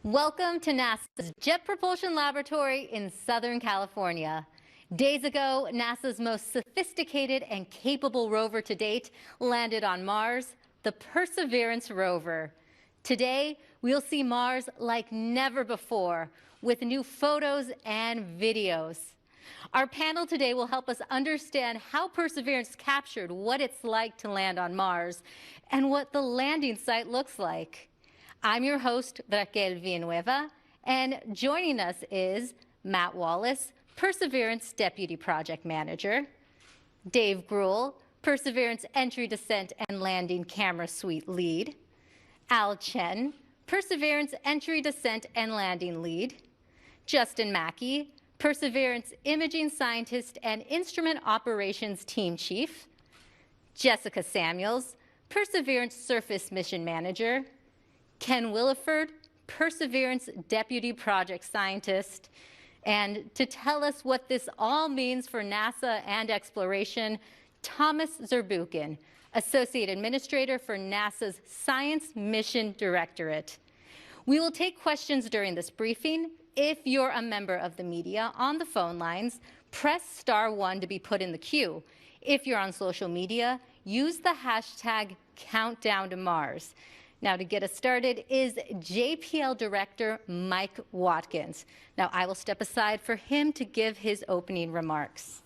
Welcome to NASA's Jet Propulsion Laboratory in Southern California. Days ago, NASA's most sophisticated and capable rover to date landed on Mars, the Perseverance Rover. Today, we'll see Mars like never before with new photos and videos. Our panel today will help us understand how Perseverance captured what it's like to land on Mars and what the landing site looks like. I'm your host, Raquel Villanueva, and joining us is Matt Wallace, Perseverance Deputy Project Manager, Dave Gruhl, Perseverance Entry, Descent, and Landing Camera Suite Lead, Al Chen, Perseverance Entry, Descent, and Landing Lead, Justin Mackey, Perseverance Imaging Scientist and Instrument Operations Team Chief, Jessica Samuels, Perseverance Surface Mission Manager, Ken Williford, Perseverance Deputy Project Scientist, and to tell us what this all means for NASA and exploration, Thomas Zurbuchen, Associate Administrator for NASA's Science Mission Directorate. We will take questions during this briefing. If you're a member of the media on the phone lines, press *1 to be put in the queue. If you're on social media, use the hashtag #CountdownToMars. Now, to get us started is JPL Director Mike Watkins. Now, I will step aside for him to give his opening remarks.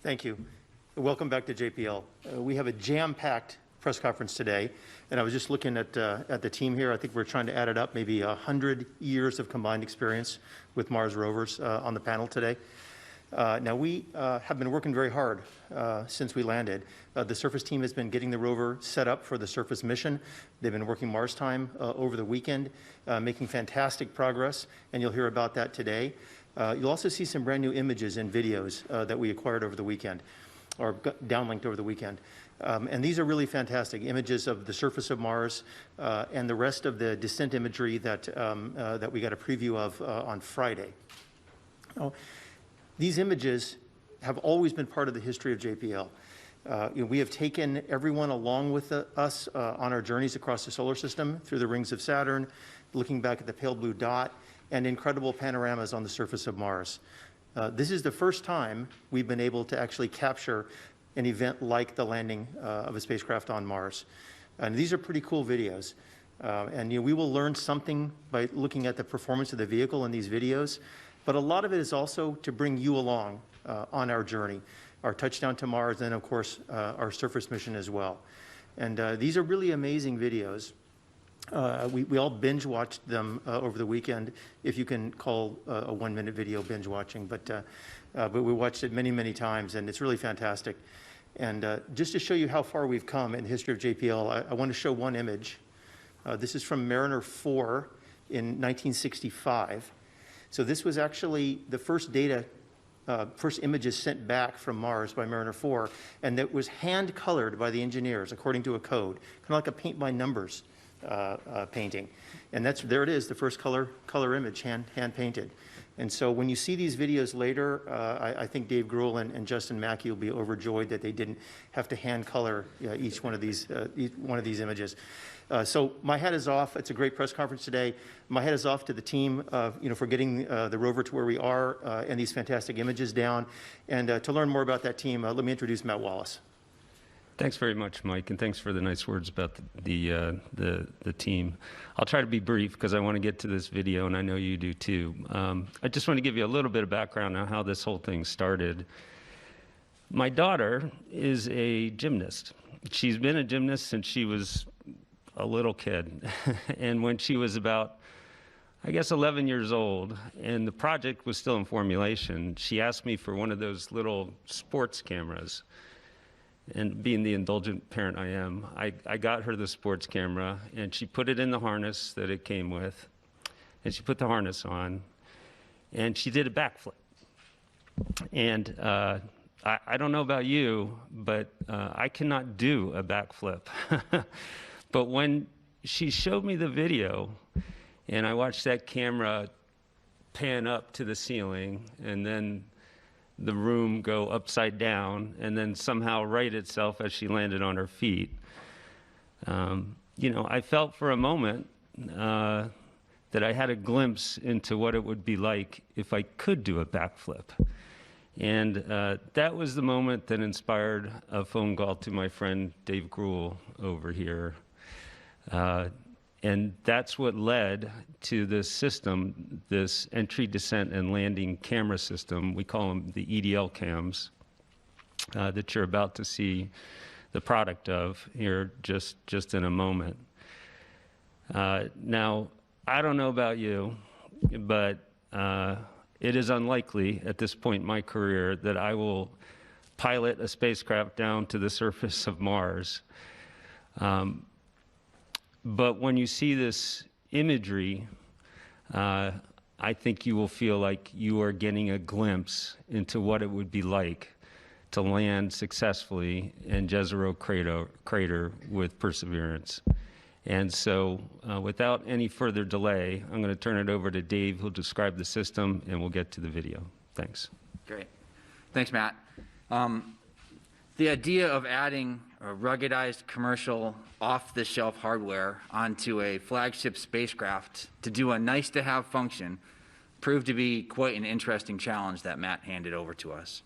Thank you. Welcome back to JPL. We have a jam-packed press conference today, and I was just looking at the team here. I think we're trying to add it up, maybe 100 years of combined experience with Mars rovers on the panel today. Now, we have been working very hard since we landed. The surface team has been getting the rover set up for the surface mission. They've been working Mars time over the weekend, making fantastic progress, and you'll hear about that today. You'll also see some brand new images and videos that we acquired over the weekend, or downlinked over the weekend. And these are really fantastic images of the surface of Mars and the rest of the descent imagery that we got a preview of on Friday. These images have always been part of the history of JPL. We have taken everyone along with us on our journeys across the solar system, through the rings of Saturn, looking back at the pale blue dot, and incredible panoramas on the surface of Mars. This is the first time we've been able to actually capture an event like the landing of a spacecraft on Mars. And these are pretty cool videos. And we will learn something by looking at the performance of the vehicle in these videos. But a lot of it is also to bring you along on our journey, our touchdown to Mars, and of course, our surface mission as well. And these are really amazing videos. We all binge watched them over the weekend, if you can call a 1-minute video binge watching, but we watched it many, many times, and it's really fantastic. And just to show you how far we've come in the history of JPL, I want to show one image. This is from Mariner 4 in 1965. So this was actually the first first images sent back from Mars by Mariner 4, and that was hand-colored by the engineers according to a code, kind of like a paint-by-numbers painting. And there it is, the first color image, hand-painted. And so when you see these videos later, I think Dave Gruhl and Justin Mackey will be overjoyed that they didn't have to hand-color each one of these images. So my hat is off. It's a great press conference today. My hat is off to the team, for getting the rover to where we are and these fantastic images down. And to learn more about that team, let me introduce Matt Wallace. Thanks very much, Mike, and thanks for the nice words about the team. I'll try to be brief because I want to get to this video, and I know you do too. I just want to give you a little bit of background on how this whole thing started. My daughter is a gymnast. She's been a gymnast since she was a little kid. And when she was about, I guess, 11 years old, and the project was still in formulation, she asked me for one of those little sports cameras. And being the indulgent parent I am, I got her the sports camera, and she put it in the harness that it came with, and she put the harness on, and she did a backflip. And I don't know about you, but I cannot do a backflip. But when she showed me the video, and I watched that camera pan up to the ceiling, and then the room go upside down and then somehow right itself as she landed on her feet. You know, I felt for a moment that I had a glimpse into what it would be like if I could do a backflip. And that was the moment that inspired a phone call to my friend Dave Gruhl over here. And that's what led to this system, this entry, descent, and landing camera system. We call them the EDL cams that you're about to see the product of here just in a moment. Now, I don't know about you, but it is unlikely at this point in my career that I will pilot a spacecraft down to the surface of Mars. But when you see this imagery, I think you will feel like you are getting a glimpse into what it would be like to land successfully in Jezero crater with Perseverance. And so without any further delay, I'm going to turn it over to Dave, who'll describe the system, and we'll get to the video. Thanks. Great. Thanks, Matt. The idea of adding a ruggedized commercial off-the-shelf hardware onto a flagship spacecraft to do a nice-to-have function proved to be quite an interesting challenge that Matt handed over to us.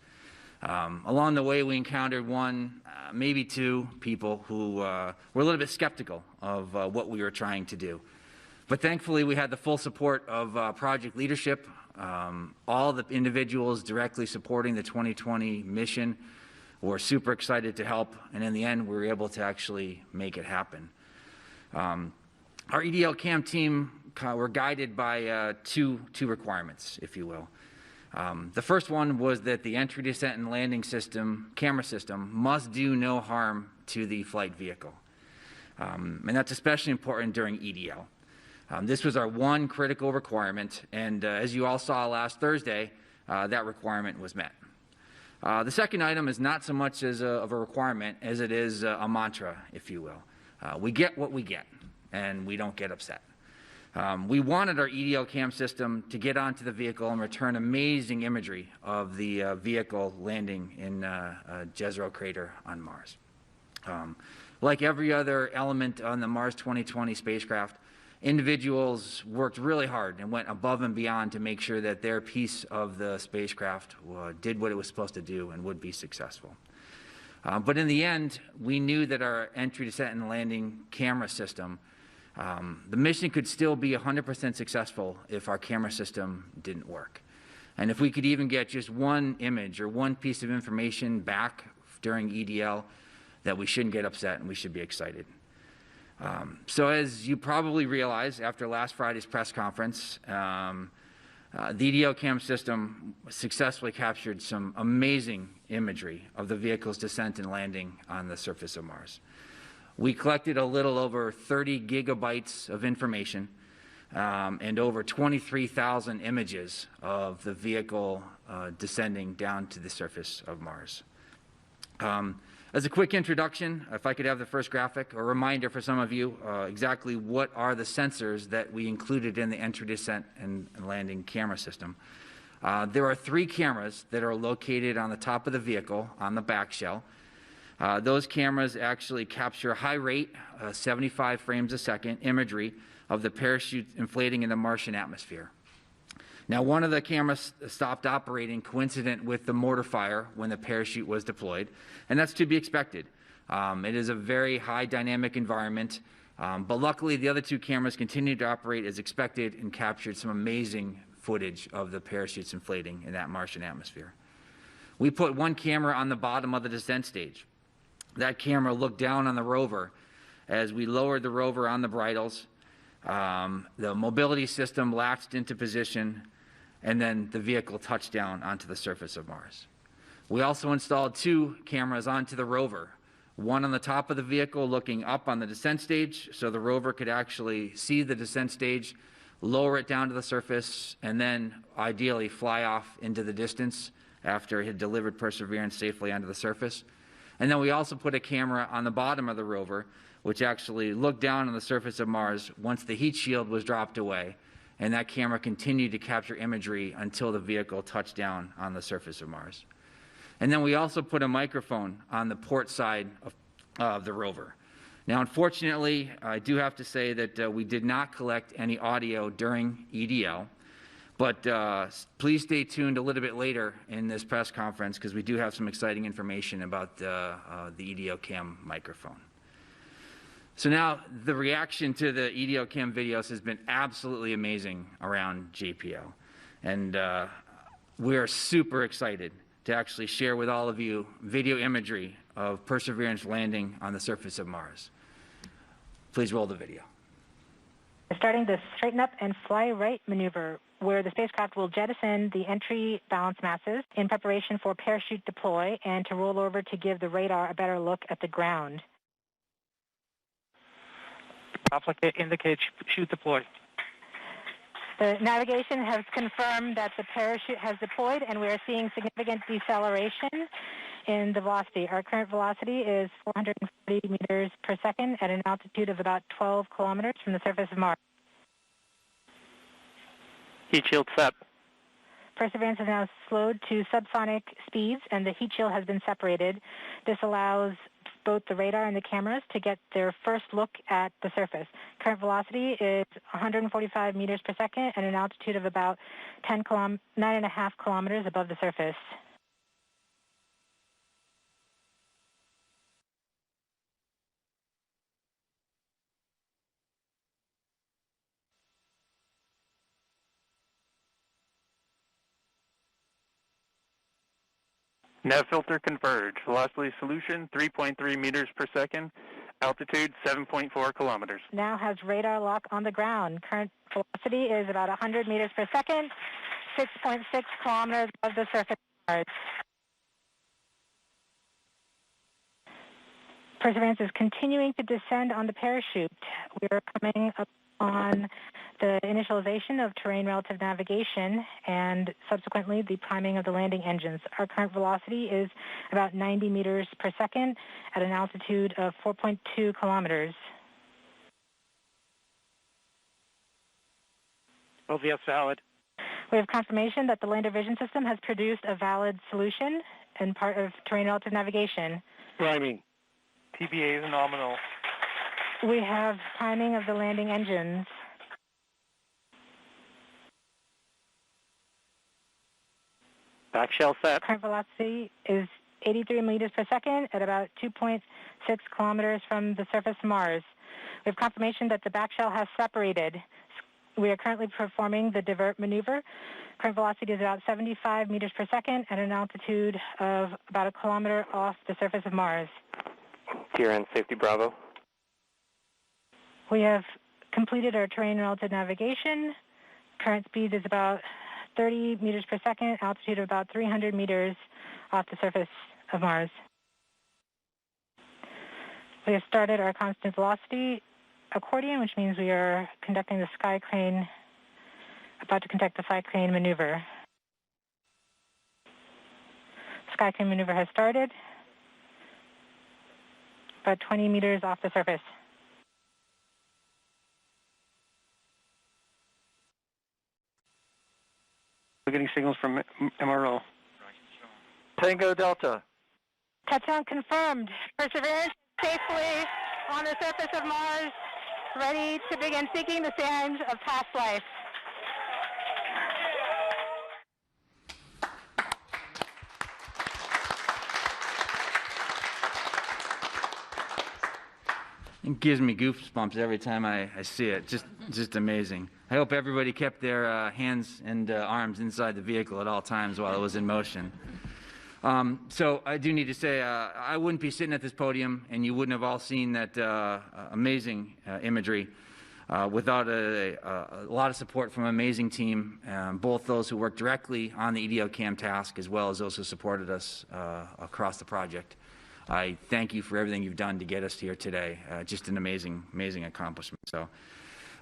Along the way, we encountered one, maybe two people who were a little bit skeptical of what we were trying to do. But thankfully, we had the full support of project leadership, all the individuals directly supporting the 2020 mission were super excited to help, and in the end, we were able to actually make it happen. Our EDL cam team were guided by two requirements, if you will. The first one was that the entry, descent, and landing system, camera system, must do no harm to the flight vehicle. And that's especially important during EDL. This was our one critical requirement, and as you all saw last Thursday, that requirement was met. The second item is not so much of a requirement as it is a mantra, if you will. We get what we get, and we don't get upset. We wanted our EDL cam system to get onto the vehicle and return amazing imagery of the vehicle landing in Jezero crater on Mars. Like every other element on the Mars 2020 spacecraft, individuals worked really hard and went above and beyond to make sure that their piece of the spacecraft did what it was supposed to do and would be successful. But in the end, we knew that our entry, descent, and landing camera system, the mission could still be 100% successful if our camera system didn't work. And if we could even get just one image or one piece of information back during EDL, that we shouldn't get upset and we should be excited. So as you probably realize after last Friday's press conference, the EDL cam system successfully captured some amazing imagery of the vehicle's descent and landing on the surface of Mars. We collected a little over 30 gigabytes of information and over 23,000 images of the vehicle descending down to the surface of Mars. As a quick introduction, if I could have the first graphic, a reminder for some of you exactly what are the sensors that we included in the entry, descent, and landing camera system. There are 3 cameras that are located on the top of the vehicle on the back shell. Those cameras actually capture high rate, 75 frames a second imagery of the parachute inflating in the Martian atmosphere. Now, one of the cameras stopped operating coincident with the mortar fire when the parachute was deployed, and that's to be expected. It is a very high dynamic environment, but luckily the other 2 cameras continued to operate as expected and captured some amazing footage of the parachutes inflating in that Martian atmosphere. We put one camera on the bottom of the descent stage. That camera looked down on the rover as we lowered the rover on the bridles. The mobility system latched into position, and then the vehicle touched down onto the surface of Mars. We also installed 2 cameras onto the rover, one on the top of the vehicle looking up on the descent stage so the rover could actually see the descent stage, lower it down to the surface, and then ideally fly off into the distance after it had delivered Perseverance safely onto the surface. And then we also put a camera on the bottom of the rover, which actually looked down on the surface of Mars once the heat shield was dropped away and that camera continued to capture imagery until the vehicle touched down on the surface of Mars. And then we also put a microphone on the port side of the rover. Now, unfortunately, I do have to say that we did not collect any audio during EDL, but please stay tuned a little bit later in this press conference because we do have some exciting information about the EDL cam microphone. So now the reaction to the EDL cam videos has been absolutely amazing around JPL. And we are super excited to actually share with all of you video imagery of Perseverance landing on the surface of Mars. Please roll the video. Starting the straighten up and fly right maneuver, where the spacecraft will jettison the entry balance masses in preparation for parachute deploy and to roll over to give the radar a better look at the ground. Conflict indicates chute deployed. The navigation has confirmed that the parachute has deployed, and we are seeing significant deceleration in the velocity. Our current velocity is 440 meters per second at an altitude of about 12 kilometers from the surface of Mars. Heat shield set. Perseverance is now slowed to subsonic speeds, and the heat shield has been separated. This allows both the radar and the cameras to get their first look at the surface. Current velocity is 145 meters per second at an altitude of about 9.5 kilometers above the surface. Nav filter converge. Velocity solution 3.3 meters per second. Altitude 7.4 kilometers. Now has radar lock on the ground. Current velocity is about 100 meters per second, 6.6 kilometers above the surface of Mars. Perseverance is continuing to descend on the parachute. We are coming up on the initialization of terrain relative navigation and subsequently the priming of the landing engines. Our current velocity is about 90 meters per second at an altitude of 4.2 kilometers. OVS valid. We have confirmation that the lander vision system has produced a valid solution and part of terrain relative navigation. Priming. TBA is nominal. We have priming of the landing engines. Back shell set. Current velocity is 83 meters per second at about 2.6 kilometers from the surface of Mars. We have confirmation that the back shell has separated. We are currently performing the divert maneuver. Current velocity is about 75 meters per second at an altitude of about a kilometer off the surface of Mars. Gear end safety Bravo. We have completed our terrain relative navigation. Current speed is about 30 meters per second, altitude of about 300 meters off the surface of Mars. We have started our constant velocity accordion, which means we are conducting the sky crane, about to conduct the sky crane maneuver. Sky crane maneuver has started, about 20 meters off the surface. We're getting signals from MRO. Tango Delta. Touchdown confirmed. Perseverance safely on the surface of Mars, ready to begin seeking the signs of past life. It gives me goosebumps every time I see it. Just amazing. I hope everybody kept their hands and arms inside the vehicle at all times while it was in motion. So I do need to say, I wouldn't be sitting at this podium and you wouldn't have all seen that amazing imagery without a lot of support from an amazing team, both those who worked directly on the EDO cam task as well as those who supported us across the project. I thank you for everything you've done to get us here today. Just an amazing, amazing accomplishment. So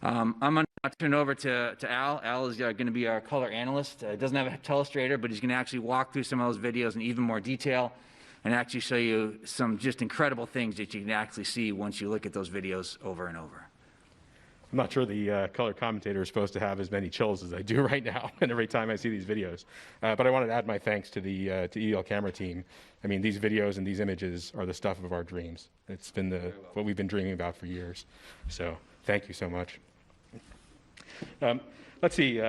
I'm going to turn over to Al. Al is going to be our color analyst. Doesn't have a telestrator, but he's going to actually walk through some of those videos in even more detail and actually show you some just incredible things that you can actually see once you look at those videos over and over. I'm not sure the color commentator is supposed to have as many chills as I do right now, and every time I see these videos. But I wanted to add my thanks to the EL camera team. I mean, these videos and these images are the stuff of our dreams. It's been what we've been dreaming about for years. So thank you so much. Let's see.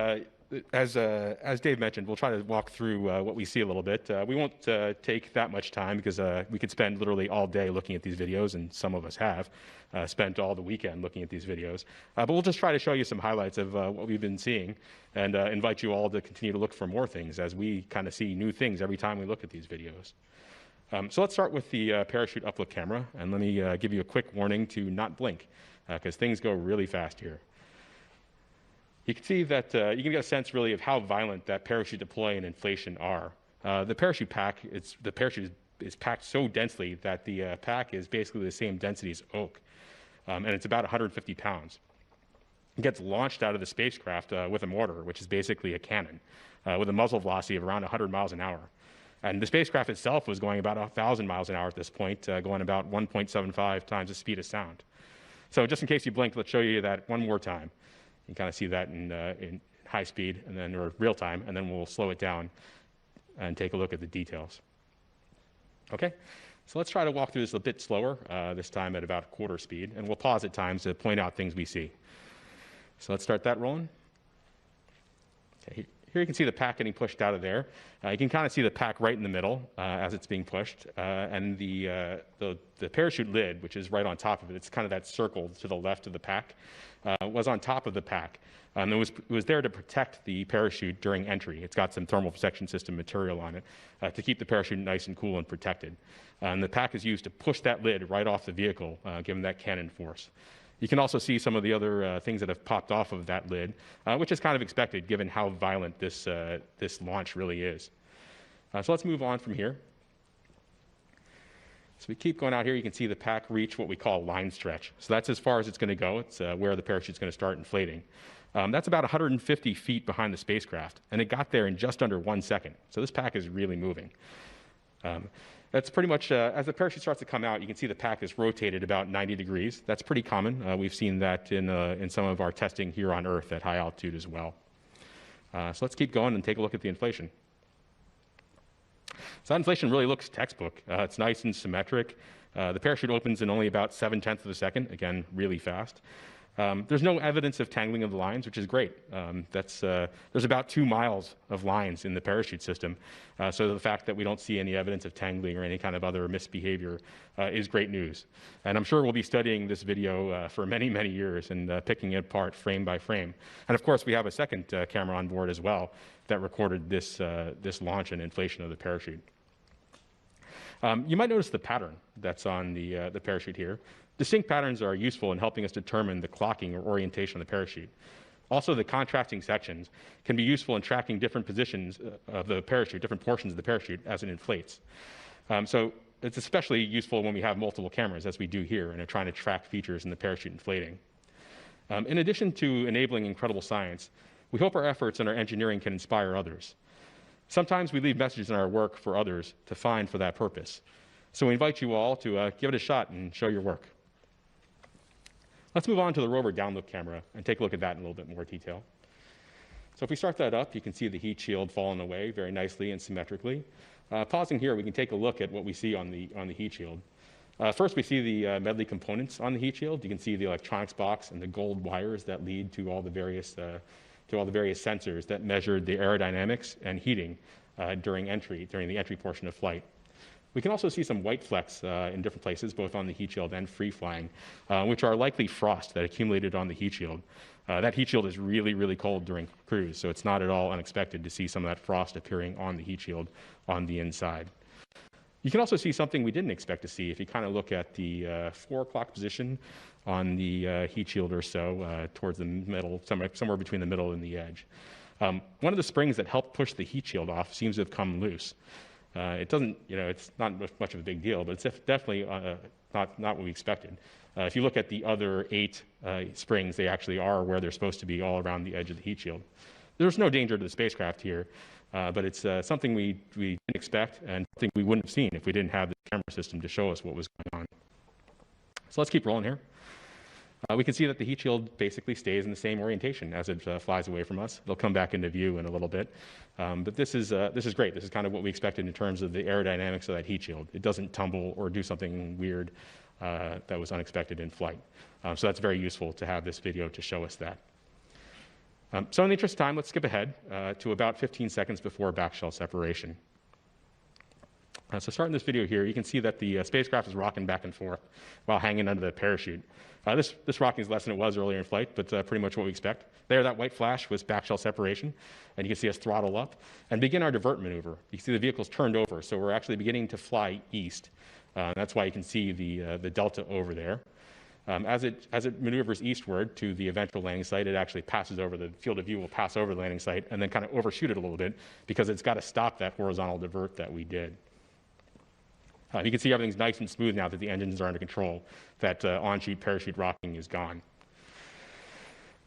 As Dave mentioned, we'll try to walk through what we see a little bit. We won't take that much time because we could spend literally all day looking at these videos, and some of us have spent all the weekend looking at these videos. But we'll just try to show you some highlights of what we've been seeing and invite you all to continue to look for more things as we kind of see new things every time we look at these videos. So let's start with the parachute uplook camera, and let me give you a quick warning to not blink because things go really fast here. You can see that you can get a sense really of how violent that parachute deploy and inflation are. The parachute pack, the parachute is packed so densely that the pack is basically the same density as oak, and it's about 150 pounds. It gets launched out of the spacecraft with a mortar, which is basically a cannon, with a muzzle velocity of around 100 miles an hour. And the spacecraft itself was going about 1,000 miles an hour at this point, going about 1.75 times the speed of sound. So just in case you blinked, let's show you that one more time. You can kind of see that in high speed and then or real time, and then we'll slow it down and take a look at the details. Okay, so let's try to walk through this a bit slower, this time at about quarter speed, and we'll pause at times to point out things we see. So let's start that rolling. Okay, here you can see the pack getting pushed out of there. You can kind of see the pack right in the middle as it's being pushed, and the parachute lid, which is right on top of it, it's kind of that circle to the left of the pack, was on top of the pack. It was there to protect the parachute during entry. It's got some thermal protection system material on it to keep the parachute nice and cool and protected. And the pack is used to push that lid right off the vehicle, given that cannon force. You can also see some of the other things that have popped off of that lid, which is kind of expected given how violent this launch really is. So let's move on from here. So we keep going out here. You can see the pack reach what we call line stretch. So that's as far as it's going to go. It's where the parachute's going to start inflating. That's about 150 feet behind the spacecraft, and it got there in just under 1 second. So this pack is really moving. That's pretty much, as the parachute starts to come out, you can see the pack is rotated about 90 degrees. That's pretty common. We've seen that in some of our testing here on Earth at high altitude as well. So let's keep going and take a look at the inflation. So that inflation really looks textbook. It's nice and symmetric. The parachute opens in only about 7/10 of a second, again, really fast. There's no evidence of tangling of the lines, which is great. There's about 2 miles of lines in the parachute system, so the fact that we don't see any evidence of tangling or any kind of other misbehavior is great news. And I'm sure we'll be studying this video for many, many years and picking it apart frame by frame. And of course, we have a second camera on board as well that recorded this launch and inflation of the parachute. You might notice the pattern that's on the parachute here. Distinct patterns are useful in helping us determine the clocking or orientation of the parachute. Also, the contrasting sections can be useful in tracking different positions of the parachute, different portions of the parachute as it inflates. So it's especially useful when we have multiple cameras, as we do here, and are trying to track features in the parachute inflating. In addition to enabling incredible science, we hope our efforts and our engineering can inspire others. Sometimes we leave messages in our work for others to find for that purpose. So we invite you all to give it a shot and show your work. Let's move on to the rover downloop camera and take a look at that in a little bit more detail. So if we start that up, you can see the heat shield falling away very nicely and symmetrically. Pausing here, we can take a look at what we see on the heat shield. First, we see the medley components on the heat shield. You can see the electronics box and the gold wires that lead to all the various sensors that measure the aerodynamics and heating during the entry portion of flight. We can also see some white flecks in different places, both on the heat shield and free flying, which are likely frost that accumulated on the heat shield. That heat shield is really, really cold during cruise, so it's not at all unexpected to see some of that frost appearing on the heat shield on the inside. You can also see something we didn't expect to see if you kind of look at the 4 o'clock position on the heat shield or so, towards the middle, somewhere between the middle and the edge. One of the springs that helped push the heat shield off seems to have come loose. It doesn't, it's not much of a big deal, but it's definitely not what we expected. If you look at the other 8 springs, they actually are where they're supposed to be, all around the edge of the heat shield. There's no danger to the spacecraft here, but it's something we didn't expect and something we wouldn't have seen if we didn't have the camera system to show us what was going on. So let's keep rolling here. We can see that the heat shield basically stays in the same orientation as it flies away from us. It'll come back into view in a little bit. But this is great. This is kind of what we expected in terms of the aerodynamics of that heat shield. It doesn't tumble or do something weird that was unexpected in flight. So that's very useful to have this video to show us that. So in the interest of time, let's skip ahead to about 15 seconds before backshell separation. So starting this video here, you can see that the spacecraft is rocking back and forth while hanging under the parachute. This rocking is less than it was earlier in flight, but pretty much what we expect. There, that white flash was backshell separation, and you can see us throttle up and begin our divert maneuver. You can see the vehicle's turned over, so we're actually beginning to fly east. That's why you can see the delta over there. As it maneuvers eastward to the eventual landing site, it actually passes over, the field of view will pass over the landing site and then kind of overshoot it a little bit because it's got to stop that horizontal divert that we did. You can see everything's nice and smooth now that the engines are under control. That on-sheet parachute rocking is gone.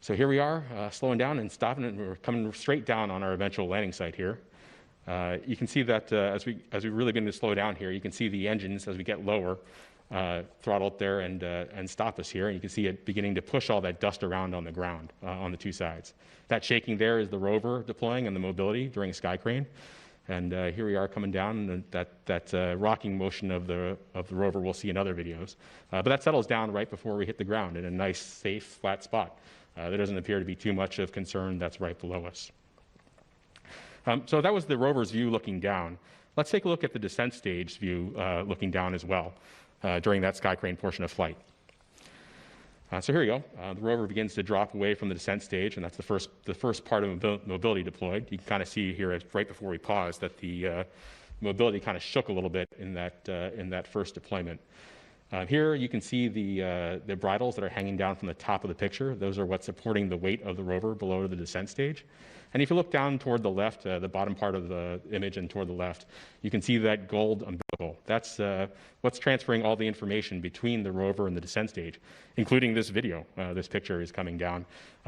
So here we are, slowing down and stopping, and we're coming straight down on our eventual landing site here. You can see that as we really begin to slow down here, you can see the engines as we get lower throttle up there and stop us here. And you can see it beginning to push all that dust around on the ground on the two sides. That shaking there is the rover deploying and the mobility during a sky crane. And here we are coming down, and that rocking motion of the rover we'll see in other videos. But that settles down right before we hit the ground in a nice, safe, flat spot. There doesn't appear to be too much of concern that's right below us. So that was the rover's view looking down. Let's take a look at the descent stage view looking down as well during that sky crane portion of flight. So here we go. The rover begins to drop away from the descent stage, and that's the first part of mobility deployed. You can kind of see here right before we pause that the mobility kind of shook a little bit in that first deployment. Here you can see the bridles that are hanging down from the top of the picture. Those are what's supporting the weight of the rover below the descent stage. And if you look down toward the left, the bottom part of the image and toward the left, you can see that gold umbilical. That's what's transferring all the information between the rover and the descent stage, including this video. This picture is coming down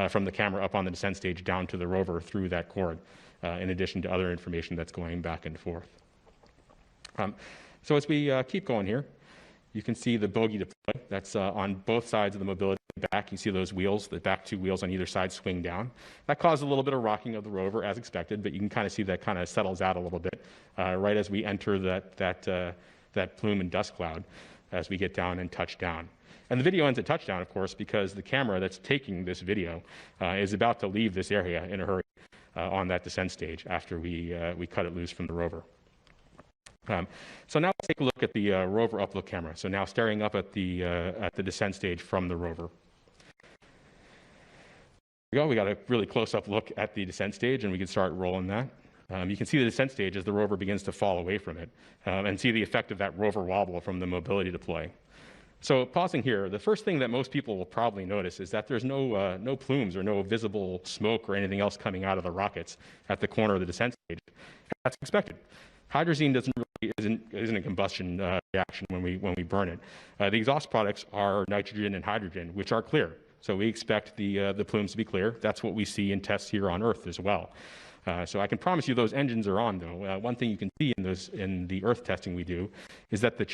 from the camera up on the descent stage down to the rover through that cord, in addition to other information that's going back and forth. So as we keep going here, you can see the bogie deploy. That's on both sides of the mobility back. You see those wheels, the back two wheels on either side swing down. That caused a little bit of rocking of the rover as expected, but you can kind of see that kind of settles out a little bit right as we enter that plume and dust cloud as we get down and touch down. And the video ends at touchdown, of course, because the camera that's taking this video is about to leave this area in a hurry on that descent stage after we cut it loose from the rover. So now let's take a look at the rover uplook camera. So now staring up at the descent stage from the rover. There we go. We got a really close-up look at the descent stage, and we can start rolling that. You can see the descent stage as the rover begins to fall away from it, and see the effect of that rover wobble from the mobility deploy. So pausing here, the first thing that most people will probably notice is that there's no plumes or no visible smoke or anything else coming out of the rockets at the corner of the descent stage. That's expected. Hydrazine isn't a combustion reaction when we burn it. The exhaust products are nitrogen and hydrogen, which are clear. So we expect the plumes to be clear. That's what we see in tests here on Earth as well. So I can promise you those engines are on, though. One thing you can see in the Earth testing we do is that the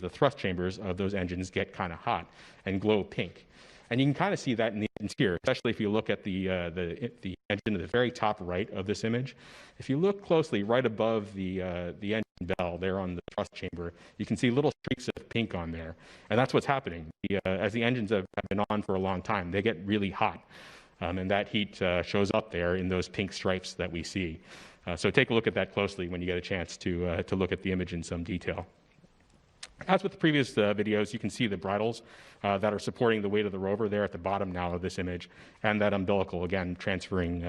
thrust chambers of those engines get kind of hot and glow pink. And you can kind of see that in the engines here, especially if you look at the engine at the very top right of this image. If you look closely right above the engine bell there on the thrust chamber, you can see little streaks of pink on there. And that's what's happening. As the engines have been on for a long time, they get really hot. And that heat shows up there in those pink stripes that we see. So take a look at that closely when you get a chance to look at the image in some detail. As with the previous videos, you can see the bridles that are supporting the weight of the rover there at the bottom now of this image, and that umbilical, again, transferring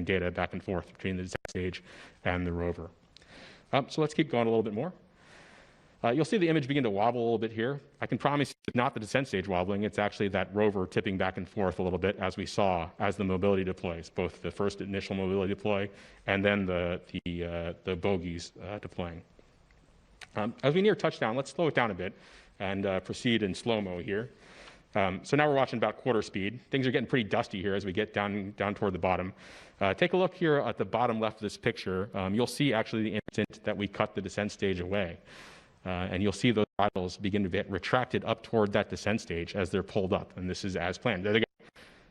data back and forth between the descent stage and the rover. So let's keep going a little bit more. You'll see the image begin to wobble a little bit here. I can promise you it's not the descent stage wobbling, it's actually that rover tipping back and forth a little bit as we saw as the mobility deploys, both the first initial mobility deploy and then the bogies deploying. As we near touchdown, let's slow it down a bit and proceed in slow-mo here. So now we're watching about quarter speed. Things are getting pretty dusty here as we get down toward the bottom. Take a look here at the bottom left of this picture. You'll see actually the instant that we cut the descent stage away. And you'll see those throttles begin to get retracted up toward that descent stage as they're pulled up. And this is as planned. There they go.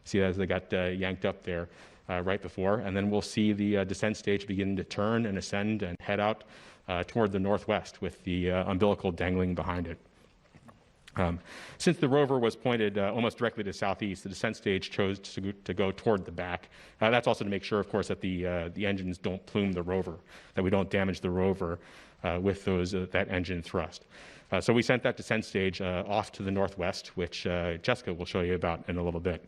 See as they got yanked up there right before. And then we'll see the descent stage begin to turn and ascend and head out toward the northwest with the umbilical dangling behind it. Since the rover was pointed almost directly to southeast, the descent stage chose to go toward the back. That's also to make sure, of course, that the engines don't plume the rover, that we don't damage the rover with that engine thrust. So we sent that descent stage off to the northwest, which Jessica will show you about in a little bit.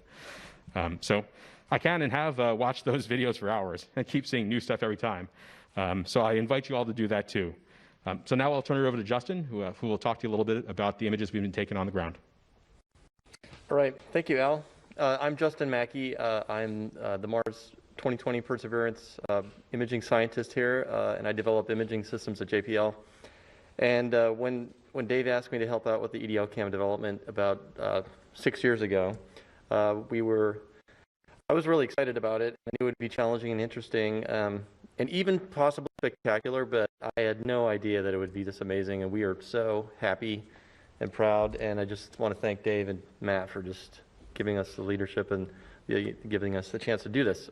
So I can and have watched those videos for hours and keep seeing new stuff every time. So I invite you all to do that too. So now I'll turn it over to Justin, who will talk to you a little bit about the images we've been taking on the ground. All right, thank you, Al. I'm Justin Mackey. I'm the Mars 2020 Perseverance imaging scientist here, and I develop imaging systems at JPL. And when Dave asked me to help out with the EDL cam development about 6 years ago, I was really excited about it. I knew it would be challenging and interesting, and even possibly spectacular, but I had no idea that it would be this amazing, and we are so happy and proud, and I just want to thank Dave and Matt for just giving us the leadership and giving us the chance to do this.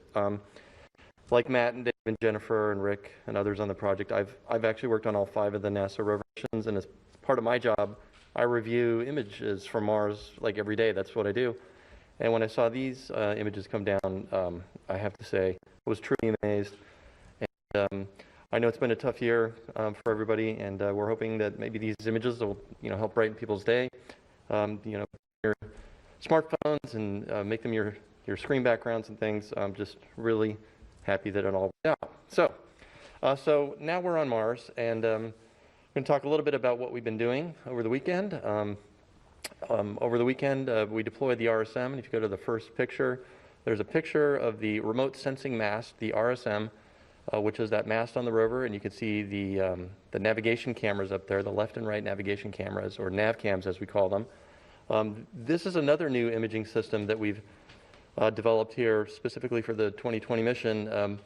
Like Matt and Dave and Jennifer and Rick and others on the project, I've actually worked on all 5 of the NASA rover missions, and as part of my job, I review images from Mars like every day. That's what I do. And when I saw these images come down, I have to say, I was truly amazed. And I know it's been a tough year for everybody, and we're hoping that maybe these images will, help brighten people's day. Your smartphones and make them your screen backgrounds and things. I'm just really happy that it all worked out. So now we're on Mars, and I'm going to talk a little bit about what we've been doing over the weekend. Over the weekend, we deployed the RSM, and if you go to the first picture, there's a picture of the remote sensing mast, the RSM, which is that mast on the rover, and you can see the navigation cameras up there, the left and right navigation cameras, or nav cams as we call them. This is another new imaging system that we've developed here specifically for the 2020 mission.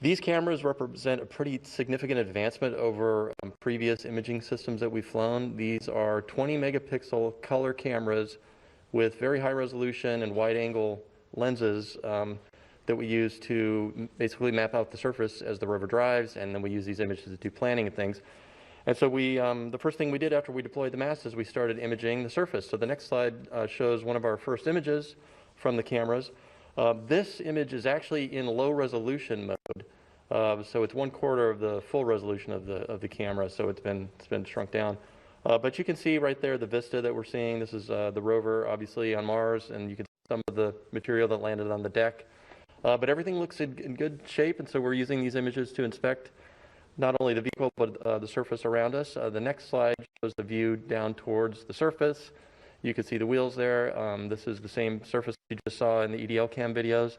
These cameras represent a pretty significant advancement over previous imaging systems that we've flown. These are 20 megapixel color cameras with very high resolution and wide angle lenses that we use to basically map out the surface as the rover drives, and then we use these images to do planning and things. And so the first thing we did after we deployed the mast is we started imaging the surface. So the next slide shows one of our first images from the cameras. This image is actually in low resolution mode, so it's 1/4 of the full resolution of the camera. So it's been shrunk down, but you can see right there the vista that we're seeing. This is the rover, obviously on Mars, and you can see some of the material that landed on the deck. But everything looks in good shape, and so we're using these images to inspect not only the vehicle but the surface around us. The next slide shows the view down towards the surface. You can see the wheels there. This is the same surface you just saw in the EDL cam videos.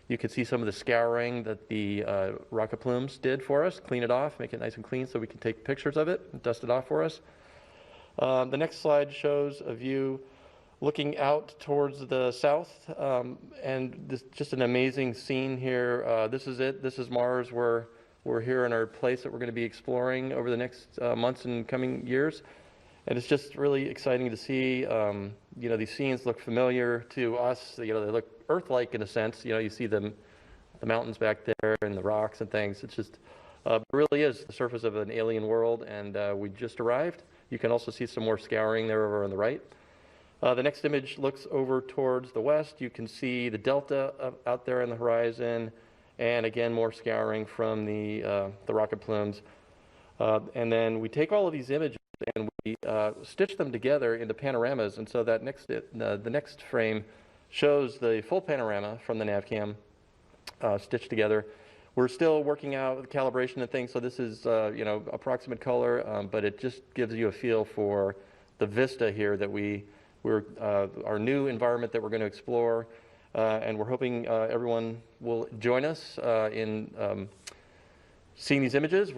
You can see some of the scouring that the rocket plumes did for us, clean it off, make it nice and clean so we can take pictures of it and dust it off for us. The next slide shows a view looking out towards the south, and this just an amazing scene here. This is it. This is Mars. We're here in our place that we're going to be exploring over the next months and coming years. And it's just really exciting to see, these scenes look familiar to us. They look Earth-like in a sense. You see the mountains back there and the rocks and things. It's just, it really is the surface of an alien world, and we just arrived. You can also see some more scouring there over on the right. The next image looks over towards the west. You can see the delta out there on the horizon, and again, more scouring from the rocket plumes. And then we take all of these images and we stitch them together into panoramas, and so that the next frame shows the full panorama from the nav cam stitched together. We're still working out the calibration and things, so this is approximate color, but it just gives you a feel for the vista here that our new environment that we're going to explore, and we're hoping everyone will join us in seeing these images.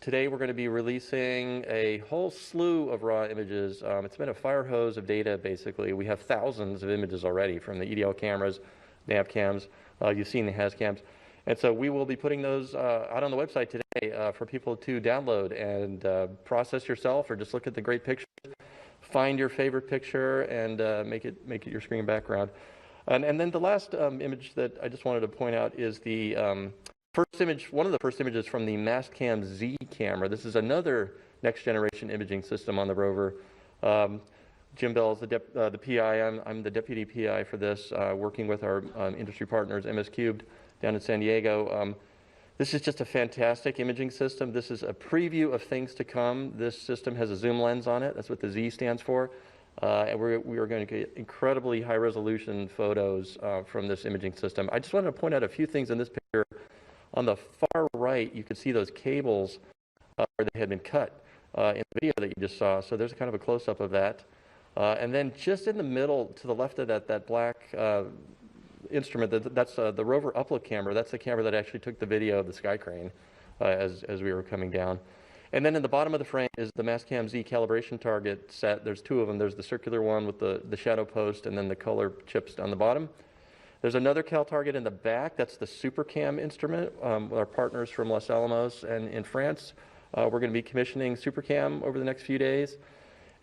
Today we're going to be releasing a whole slew of raw images. It's been a fire hose of data, basically. We have thousands of images already from the EDL cameras, nav cams. You've seen the HAZ cams. And so we will be putting those out on the website today for people to download and process yourself, or just look at the great pictures, find your favorite picture, and make it your screen background. And then the last image that I just wanted to point out is the first image, one of the first images from the Mastcam Z camera. This is another next generation imaging system on the rover. Jim Bell is the PI. I'm the deputy PI for this, working with our industry partners, MS Cubed, down in San Diego. This is just a fantastic imaging system. This is a preview of things to come. This system has a zoom lens on it. That's what the Z stands for. And we are going to get incredibly high resolution photos from this imaging system. I just wanted to point out a few things in this picture. On the far right, you can see those cables where they had been cut in the video that you just saw. So there's kind of a close-up of that. And then just in the middle, to the left of that black instrument, that's the rover upload camera. That's the camera that actually took the video of the sky crane as we were coming down. And then in the bottom of the frame is the Mastcam Z calibration target set. There's two of them. There's the circular one with the shadow post, and then the color chips on the bottom. There's another cal target in the back. That's the SuperCam instrument with our partners from Los Alamos and in France. We're going to be commissioning SuperCam over the next few days.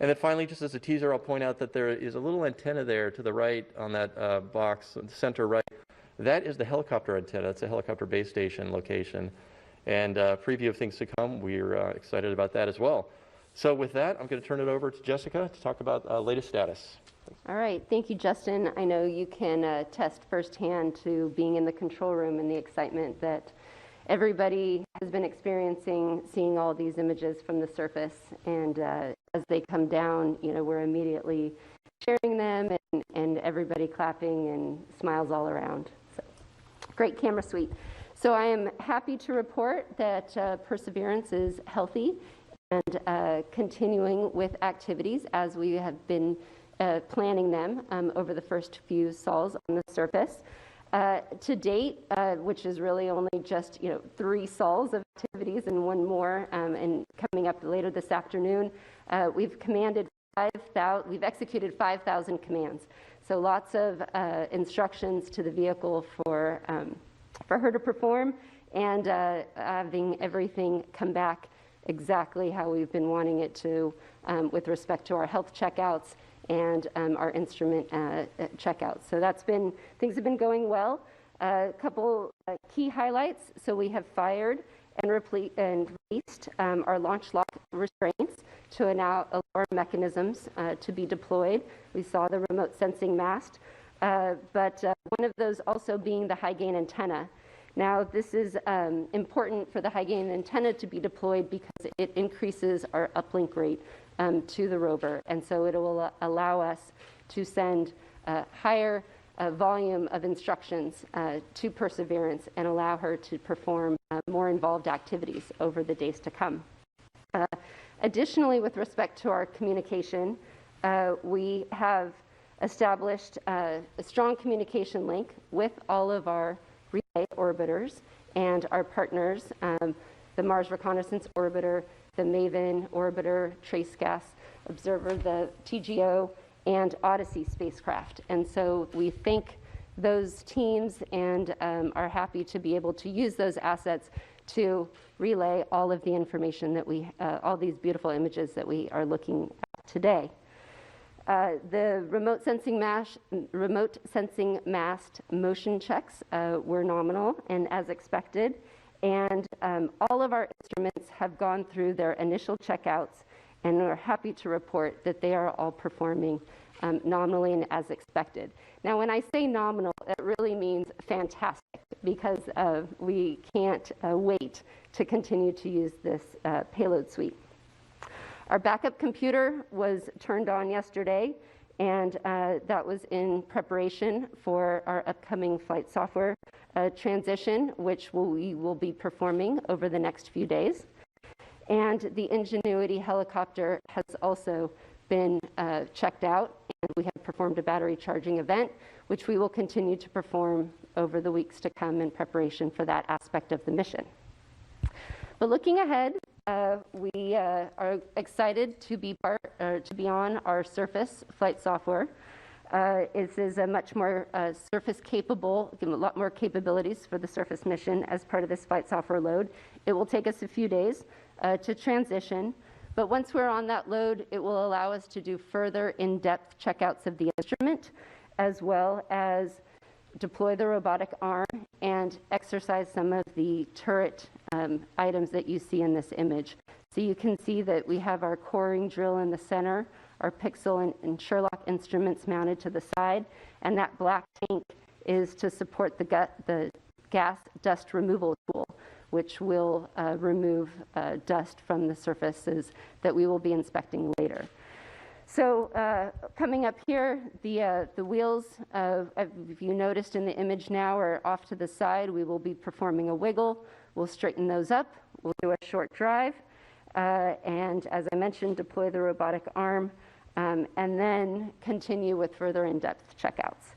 And then finally, just as a teaser, I'll point out that there is a little antenna there to the right on that box, the center right. That is the helicopter antenna. It's a helicopter base station location. And preview of things to come. We're excited about that as well. So with that, I'm going to turn it over to Jessica to talk about latest status. All right, thank you, Justin. I know you can attest firsthand to being in the control room and the excitement that everybody has been experiencing, seeing all these images from the surface. And as they come down, you know, we're immediately sharing them, and everybody clapping and smiles all around. So, great camera suite. So I am happy to report that Perseverance is healthy and continuing with activities as we have been planning them over the first few sols on the surface. To date, which is really only just 3 sols of activities and one more, and coming up later this afternoon, we've executed 5,000 commands. So lots of instructions to the vehicle for her to perform, and having everything come back exactly how we've been wanting it to with respect to our health checkouts and our instrument checkouts. So things have been going well. A couple key highlights. So we have fired and released our launch lock restraints to allow our mechanisms to be deployed. We saw the remote sensing mast, but one of those also being the high gain antenna. Now, this is important for the high gain antenna to be deployed because it increases our uplink rate to the rover, and so it will allow us to send a higher volume of instructions to Perseverance and allow her to perform more involved activities over the days to come. Additionally, with respect to our communication, we have established a strong communication link with all of our relay orbiters and our partners, the Mars Reconnaissance Orbiter, the MAVEN Orbiter, Trace Gas Observer, the TGO, and Odyssey spacecraft. And so we thank those teams and are happy to be able to use those assets to relay all of the information that all these beautiful images that we are looking at today. The remote sensing mast motion checks were nominal and as expected, and all of our instruments have gone through their initial checkouts, and we're happy to report that they are all performing nominally and as expected. Now, when I say nominal, it really means fantastic, because we can't wait to continue to use this payload suite. Our backup computer was turned on yesterday, and that was in preparation for our upcoming flight software transition, which we will be performing over the next few days. And the Ingenuity helicopter has also been checked out, and we have performed a battery charging event, which we will continue to perform over the weeks to come in preparation for that aspect of the mission. But looking ahead, we are excited to be on our surface flight software. This is a much more surface capable, a lot more capabilities for the surface mission as part of this flight software load. It will take us a few days to transition, but once we're on that load, it will allow us to do further in-depth checkouts of the instrument, as well as deploy the robotic arm and exercise some of the turret items that you see in this image. So you can see that we have our coring drill in the center, our Pixel and Sherlock instruments mounted to the side, and that black tank is to support the gas dust removal tool, which will remove dust from the surfaces that we will be inspecting later. So coming up here, the wheels, if you noticed in the image now, are off to the side. We will be performing a wiggle. We'll straighten those up. We'll do a short drive. And as I mentioned, deploy the robotic arm, and then continue with further in-depth checkouts.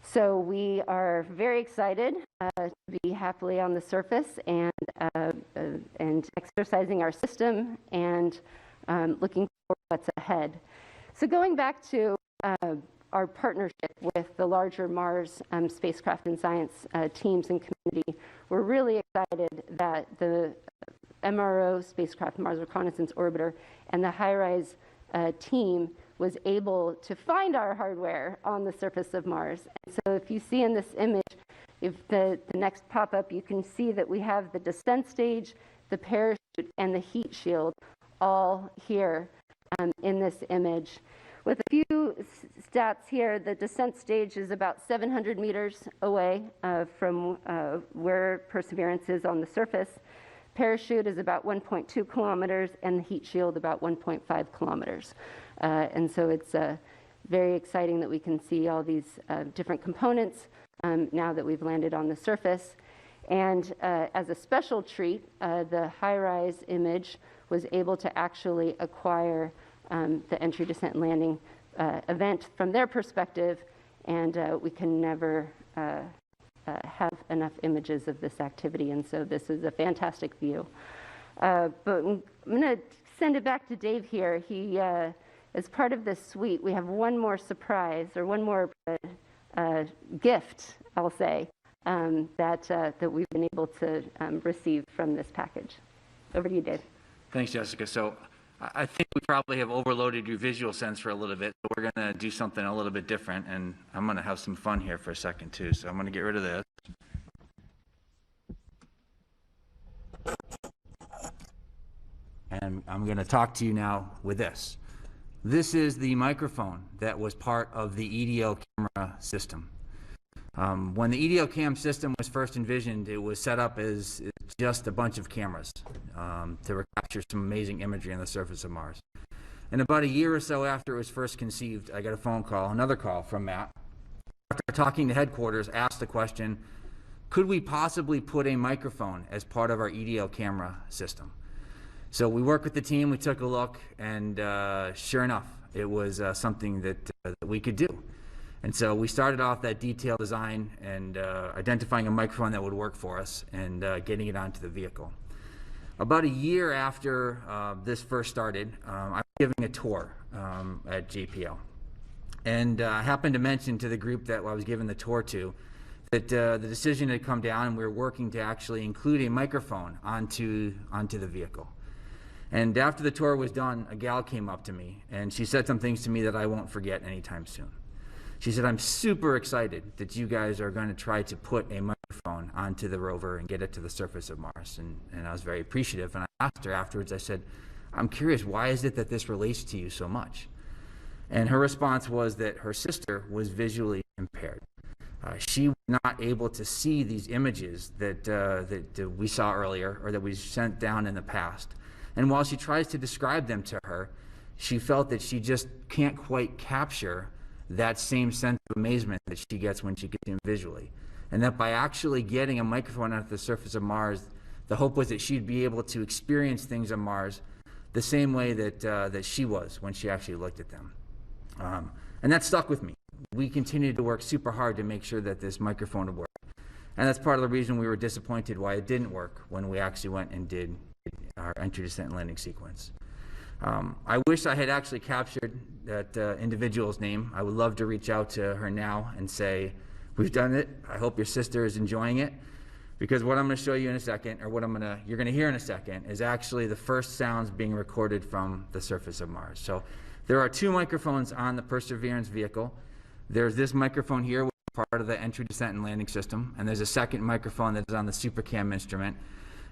So we are very excited to be happily on the surface and exercising our system and looking for what's ahead. So going back to our partnership with the larger Mars spacecraft and science teams and community, we're really excited that the MRO spacecraft, Mars Reconnaissance Orbiter, and the HiRISE team was able to find our hardware on the surface of Mars. And so if you see in this image, if the next pop-up, you can see that we have the descent stage, the parachute, and the heat shield all here in this image. With a few stats here, the descent stage is about 700 meters away from where Perseverance is on the surface. Parachute is about 1.2 kilometers, and the heat shield about 1.5 kilometers. And so it's very exciting that we can see all these different components now that we've landed on the surface. And as a special treat, the HiRISE image was able to actually acquire the entry, descent, and landing event from their perspective, and we can never have enough images of this activity, and so this is a fantastic view. But I'm going to send it back to Dave here. He, as part of this suite, we have one more surprise, or one more gift, I'll say, that we've been able to receive from this package. Over to you, Dave. Thanks, Jessica. So I think we probably have overloaded your visual sense for a little bit. So we're going to do something a little bit different, and I'm going to have some fun here for a second too. So I'm going to get rid of this. And I'm going to talk to you now with this. This is the microphone that was part of the EDO camera system. When the EDO cam system was first envisioned, it was set up as just a bunch of cameras to capture some amazing imagery on the surface of Mars. And about a year or so after it was first conceived, I got a phone call, another call from Matt. After talking to headquarters, asked the question, could we possibly put a microphone as part of our EDO camera system? So we worked with the team, we took a look, and sure enough, it was something that we could do. And so we started off that detailed design and identifying a microphone that would work for us and getting it onto the vehicle. About a year after this first started, I was giving a tour at JPL. And I happened to mention to the group that I was giving the tour to that the decision had come down and we were working to actually include a microphone onto the vehicle. And after the tour was done, a gal came up to me and she said some things to me that I won't forget anytime soon. She said, I'm super excited that you guys are going to try to put a microphone onto the rover and get it to the surface of Mars. And I was very appreciative. And I asked her afterwards, I said, I'm curious, why is it that this relates to you so much? And her response was that her sister was visually impaired. She was not able to see these images that we saw earlier or that we sent down in the past. And while she tries to describe them to her, she felt that she just can't quite capture that same sense of amazement that she gets when she gets them visually. And that by actually getting a microphone onto the surface of Mars, the hope was that she'd be able to experience things on Mars the same way that she was when she actually looked at them. And that stuck with me. We continued to work super hard to make sure that this microphone would work. And that's part of the reason we were disappointed why it didn't work when we actually went and did our entry, descent, and landing sequence. I wish I had actually captured that individual's name. I would love to reach out to her now and say, we've done it. I hope your sister is enjoying it. Because what I'm going to show you in a second, or what you're going to hear in a second, is actually the first sounds being recorded from the surface of Mars. So there are 2 microphones on the Perseverance vehicle. There's this microphone here, which is part of the entry, descent, and landing system, and there's a second microphone that is on the SuperCam instrument.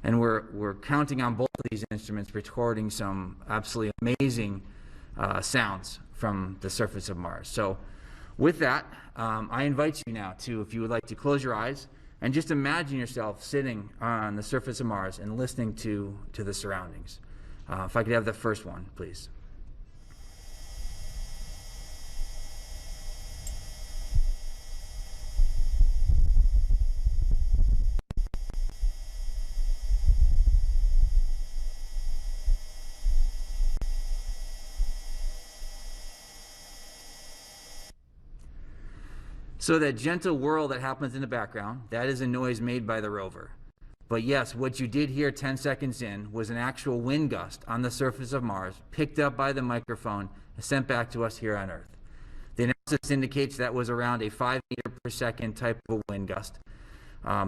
And we're counting on both of these instruments, recording some absolutely amazing sounds from the surface of Mars. So with that, I invite you now to, if you would like to close your eyes, and just imagine yourself sitting on the surface of Mars and listening to the surroundings. If I could have the first one, please. So that gentle whirl that happens in the background, that is a noise made by the rover. But yes, what you did hear 10 seconds in was an actual wind gust on the surface of Mars, picked up by the microphone and sent back to us here on Earth. The analysis indicates that was around a 5 meter per second type of wind gust.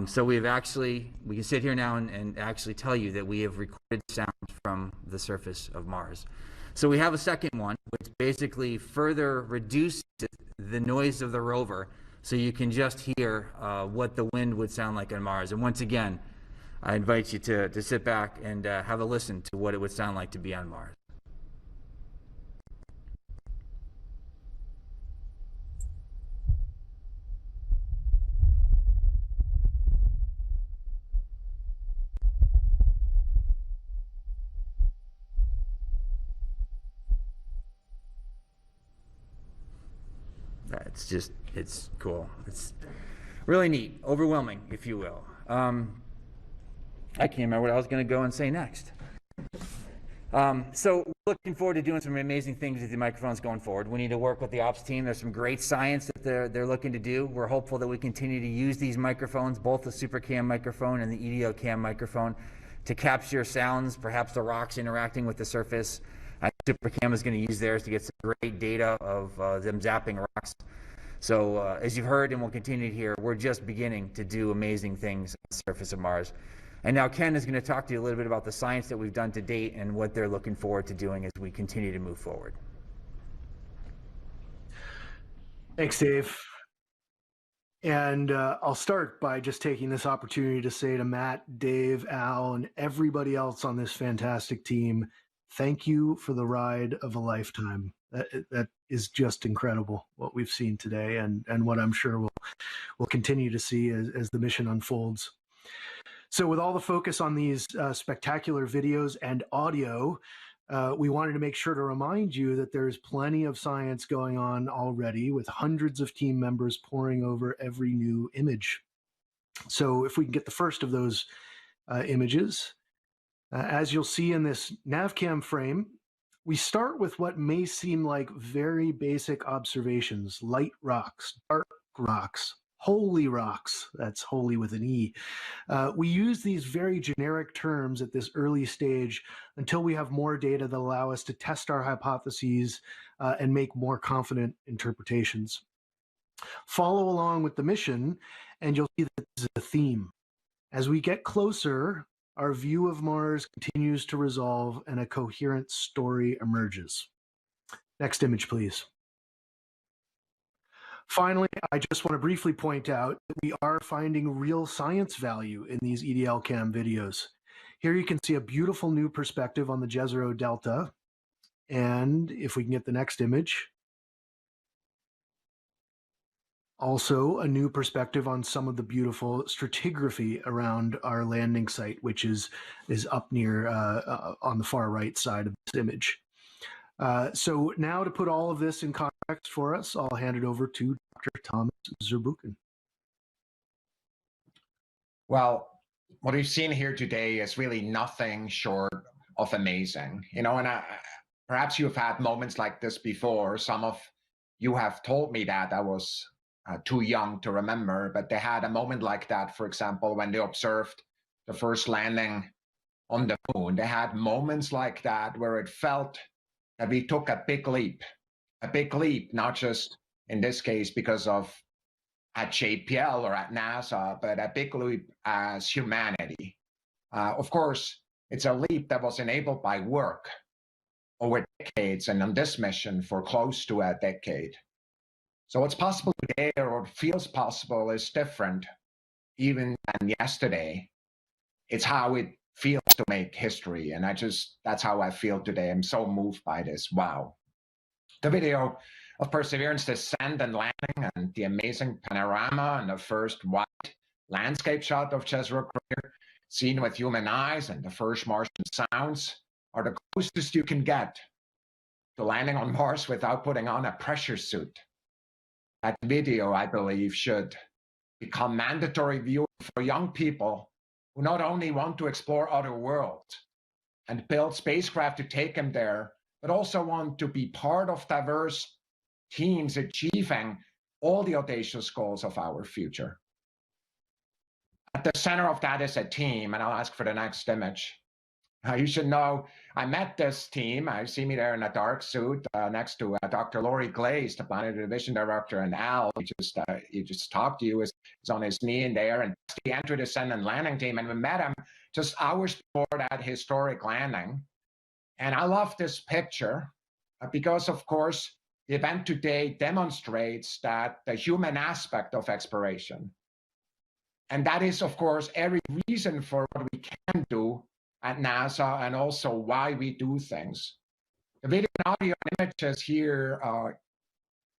So we can sit here now and actually tell you that we have recorded sounds from the surface of Mars. So we have a second one, which basically further reduces the noise of the rover, so you can just hear what the wind would sound like on Mars. And once again, I invite you to sit back and have a listen to what it would sound like to be on Mars. It's cool. It's really neat, overwhelming, if you will. I can't remember what I was going to go and say next. So we're looking forward to doing some amazing things with the microphones going forward. We need to work with the ops team. There's some great science that they're looking to do. We're hopeful that we continue to use these microphones, both the SuperCam microphone and the EDO cam microphone, to capture sounds, perhaps the rocks interacting with the surface. SuperCam is going to use theirs to get some great data of them zapping rocks. So as you've heard and will continue to hear, we're just beginning to do amazing things on the surface of Mars. And now Ken is going to talk to you a little bit about the science that we've done to date and what they're looking forward to doing as we continue to move forward. Thanks, Dave. And I'll start by just taking this opportunity to say to Matt, Dave, Al, and everybody else on this fantastic team, thank you for the ride of a lifetime. That is just incredible, what we've seen today, and what I'm sure we'll continue to see as the mission unfolds. So with all the focus on these spectacular videos and audio, we wanted to make sure to remind you that there's plenty of science going on already, with hundreds of team members poring over every new image. So if we can get the first of those images, as you'll see in this NavCam frame, we start with what may seem like very basic observations: light rocks, dark rocks, holy rocks. That's holy with an E. We use these very generic terms at this early stage until we have more data that allow us to test our hypotheses and make more confident interpretations. Follow along with the mission, and you'll see that this is a theme. As we get closer, our view of Mars continues to resolve and a coherent story emerges. Next image, please. Finally, I just want to briefly point out that we are finding real science value in these EDL cam videos. Here you can see a beautiful new perspective on the Jezero Delta. And if we can get the next image, also a new perspective on some of the beautiful stratigraphy around our landing site, which is up near on the far right side of this image. So now to put all of this in context for us, I'll hand it over to Dr. Thomas Zurbuchen. Well, what we've seen here today is really nothing short of amazing. You know, and perhaps you've had moments like this before. Some of you have told me that I was too young to remember, but they had a moment like that, for example, when they observed the first landing on the moon. They had moments like that where it felt that we took a big leap, not just in this case because of at JPL or at NASA, but a big leap as humanity. Of course, it's a leap that was enabled by work over decades, and on this mission for close to a decade. So what's possible today, or what feels possible, is different even than yesterday. It's how it feels to make history, and that's how I feel today. I'm so moved by this. Wow. The video of Perseverance descent and landing, and the amazing panorama, and the first wide landscape shot of Jezero Crater seen with human eyes, and the first Martian sounds are the closest you can get to landing on Mars without putting on a pressure suit. That video, I believe, should become mandatory viewing for young people who not only want to explore other worlds and build spacecraft to take them there, but also want to be part of diverse teams achieving all the audacious goals of our future. At the center of that is a team, and I'll ask for the next image. You should know, I met this team. I see me there in a dark suit next to Dr. Laurie Glaze, the Planetary Division Director, and Al, he just talked to you, is on his knee in there, and he entered the Descent and Landing team, and we met him just hours before that historic landing. And I love this picture because, of course, the event today demonstrates that the human aspect of exploration. And that is, of course, every reason for what we can do at NASA, and also why we do things. The video and audio and images here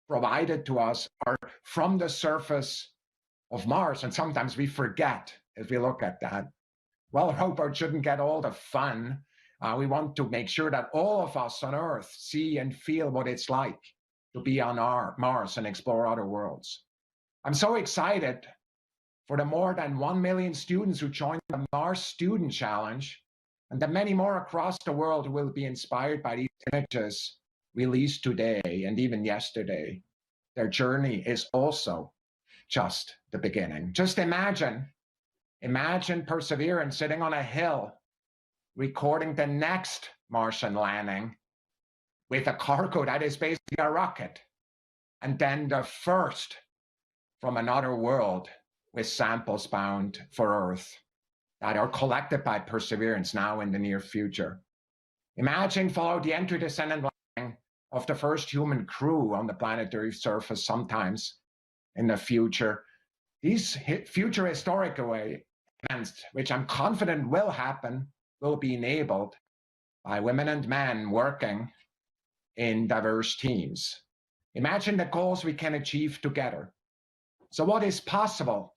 provided to us are from the surface of Mars, and sometimes we forget if we look at that. Well, rover shouldn't get all the fun. We want to make sure that all of us on Earth see and feel what it's like to be on Mars and explore other worlds. I'm so excited for the more than 1 million students who joined the Mars Student Challenge, and the many more across the world who will be inspired by these images released today and even yesterday. Their journey is also just the beginning. Just imagine Perseverance sitting on a hill, recording the next Martian landing with a cargo that is basically a rocket, and then the first from another world with samples bound for Earth that are collected by Perseverance now in the near future. Imagine follow the entry, descent, and landing of the first human crew on the planetary surface sometimes in the future. These future historic events, which I'm confident will happen, will be enabled by women and men working in diverse teams. Imagine the goals we can achieve together. So what is possible?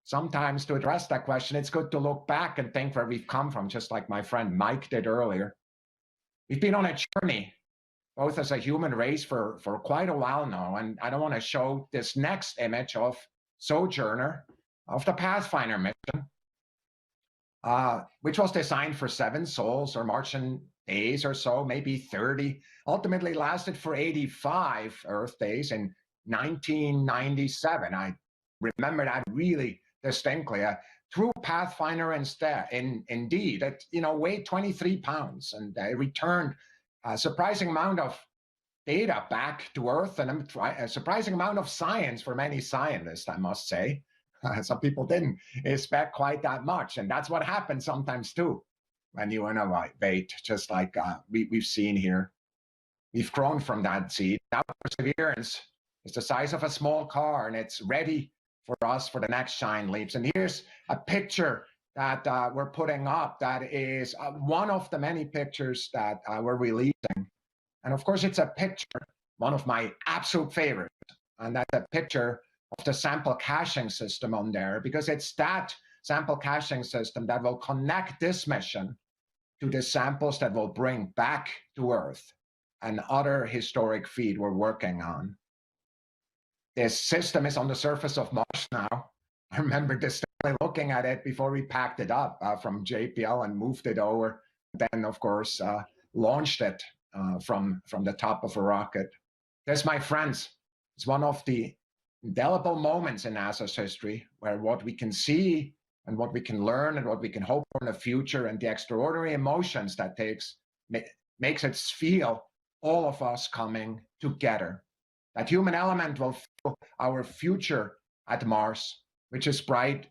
Sometimes to address that question, it's good to look back and think where we've come from, just like my friend Mike did earlier. We've been on a journey, both as a human race for quite a while now, and I don't want to show this next image of Sojourner, of the Pathfinder mission, which was designed for 7 sols or Martian days or so, maybe 30, ultimately lasted for 85 Earth days in 1997. I remember that really distinctly. A true Pathfinder indeed, it weighed 23 pounds, and returned a surprising amount of data back to Earth, and a surprising amount of science for many scientists, I must say. Some people didn't expect quite that much, and that's what happens sometimes too when you innovate, just like we've seen here. We've grown from that seed. Now Perseverance is the size of a small car, and it's ready for us for the next giant leaps. And here's a picture that we're putting up that is one of the many pictures that we're releasing. And of course, it's a picture, one of my absolute favorites, and that's a picture of the sample caching system on there, because it's that sample caching system that will connect this mission to the samples that will bring back to Earth and other historic feed we're working on. This system is on the surface of Mars now. I remember distinctly looking at it before we packed it up from JPL and moved it over. Then, of course, launched it from the top of a rocket. This, my friends, is one of the indelible moments in NASA's history where what we can see and what we can learn and what we can hope for in the future, and the extraordinary emotions that makes it feel all of us coming together. That human element will fuel our future at Mars, which is bright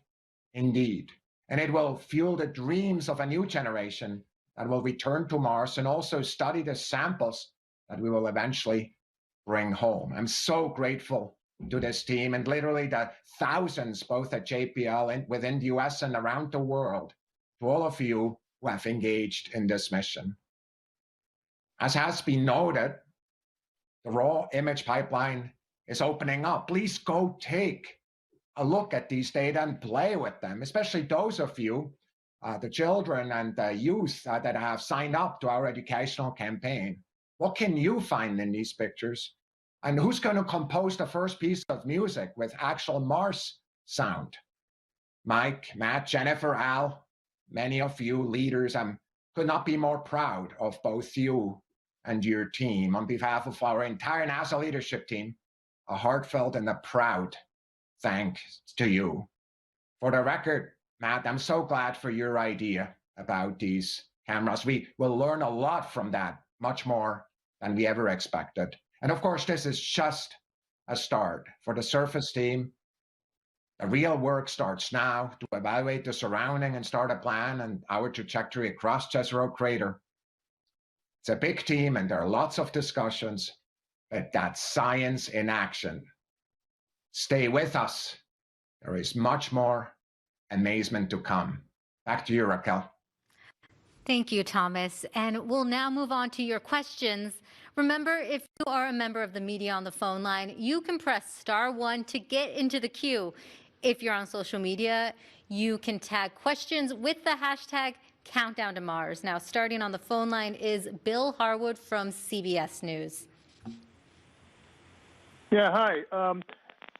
indeed. And it will fuel the dreams of a new generation that will return to Mars and also study the samples that we will eventually bring home. I'm so grateful to this team and literally the thousands, both at JPL and within the US and around the world, to all of you who have engaged in this mission. As has been noted, the raw image pipeline is opening up. Please go take a look at these data and play with them, especially those of you, the children and the youth that have signed up to our educational campaign. What can you find in these pictures? And who's going to compose the first piece of music with actual Mars sound? Mike, Matt, Jennifer, Al, many of you leaders, I could not be more proud of both you and your team. On behalf of our entire NASA leadership team, a heartfelt and a proud thanks to you. For the record, Matt, I'm so glad for your idea about these cameras. We will learn a lot from that, much more than we ever expected. And of course, this is just a start. For the surface team, the real work starts now to evaluate the surrounding and start a plan and our trajectory across Jezero Crater. It's a big team and there are lots of discussions, but that's science in action. Stay with us. There is much more amazement to come. Back to you, Raquel. Thank you, Thomas. And we'll now move on to your questions. Remember, if you are a member of the media on the phone line, you can press *1 to get into the queue. If you're on social media, you can tag questions with the hashtag Countdown to Mars. Now, starting on the phone line is Bill Harwood from CBS News. Yeah, hi.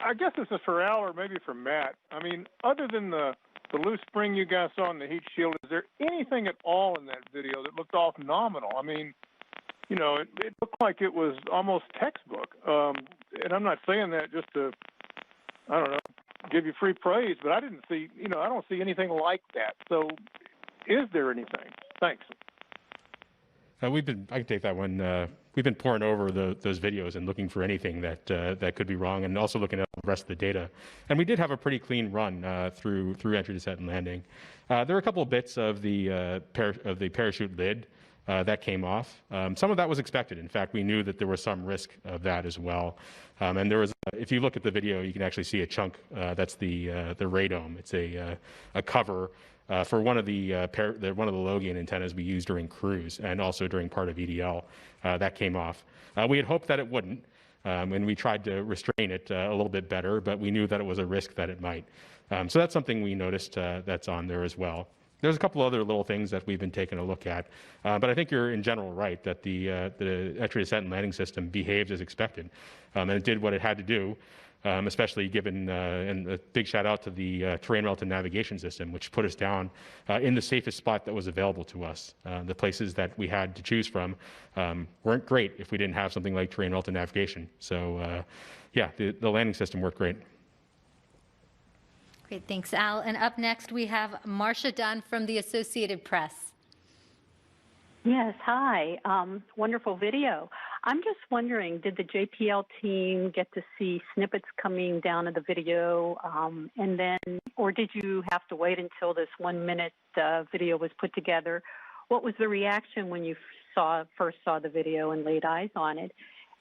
I guess this is for Al or maybe for Matt. I mean, other than the loose spring you guys saw in the heat shield, is there anything at all in that video that looked off nominal? I mean, you know, it looked like it was almost textbook. And I'm not saying that just to, I don't know, give you free praise, but I didn't see, you know, I don't see anything like that. So is there anything? Thanks. I can take that one. We've been poring over those videos and looking for anything that could be wrong, and also looking at the rest of the data. And we did have a pretty clean run through entry, descent, and landing. There were a couple of bits of the parachute lid that came off. Some of that was expected. In fact, we knew that there was some risk of that as well. And there was, if you look at the video, you can actually see a chunk. That's the radome. It's a cover for one of the low gain antennas we used during cruise and also during part of EDL. That came off. We had hoped that it wouldn't, and we tried to restrain it a little bit better, but we knew that it was a risk that it might. So that's something we noticed that's on there as well. There's a couple other little things that we've been taking a look at, but I think you're in general right that the entry, descent, and landing system behaved as expected, and it did what it had to do. Especially given, and a big shout out to the terrain relative navigation system, which put us down in the safest spot that was available to us. The places that we had to choose from weren't great if we didn't have something like terrain relative navigation. So yeah, the landing system worked great. Great, thanks, Al. And up next, we have Marcia Dunn from the Associated Press. Yes, hi. Wonderful video. I'm just wondering, did the JPL team get to see snippets coming down of the video, and then, or did you have to wait until this 1 minute video was put together? What was the reaction when you first saw the video and laid eyes on it?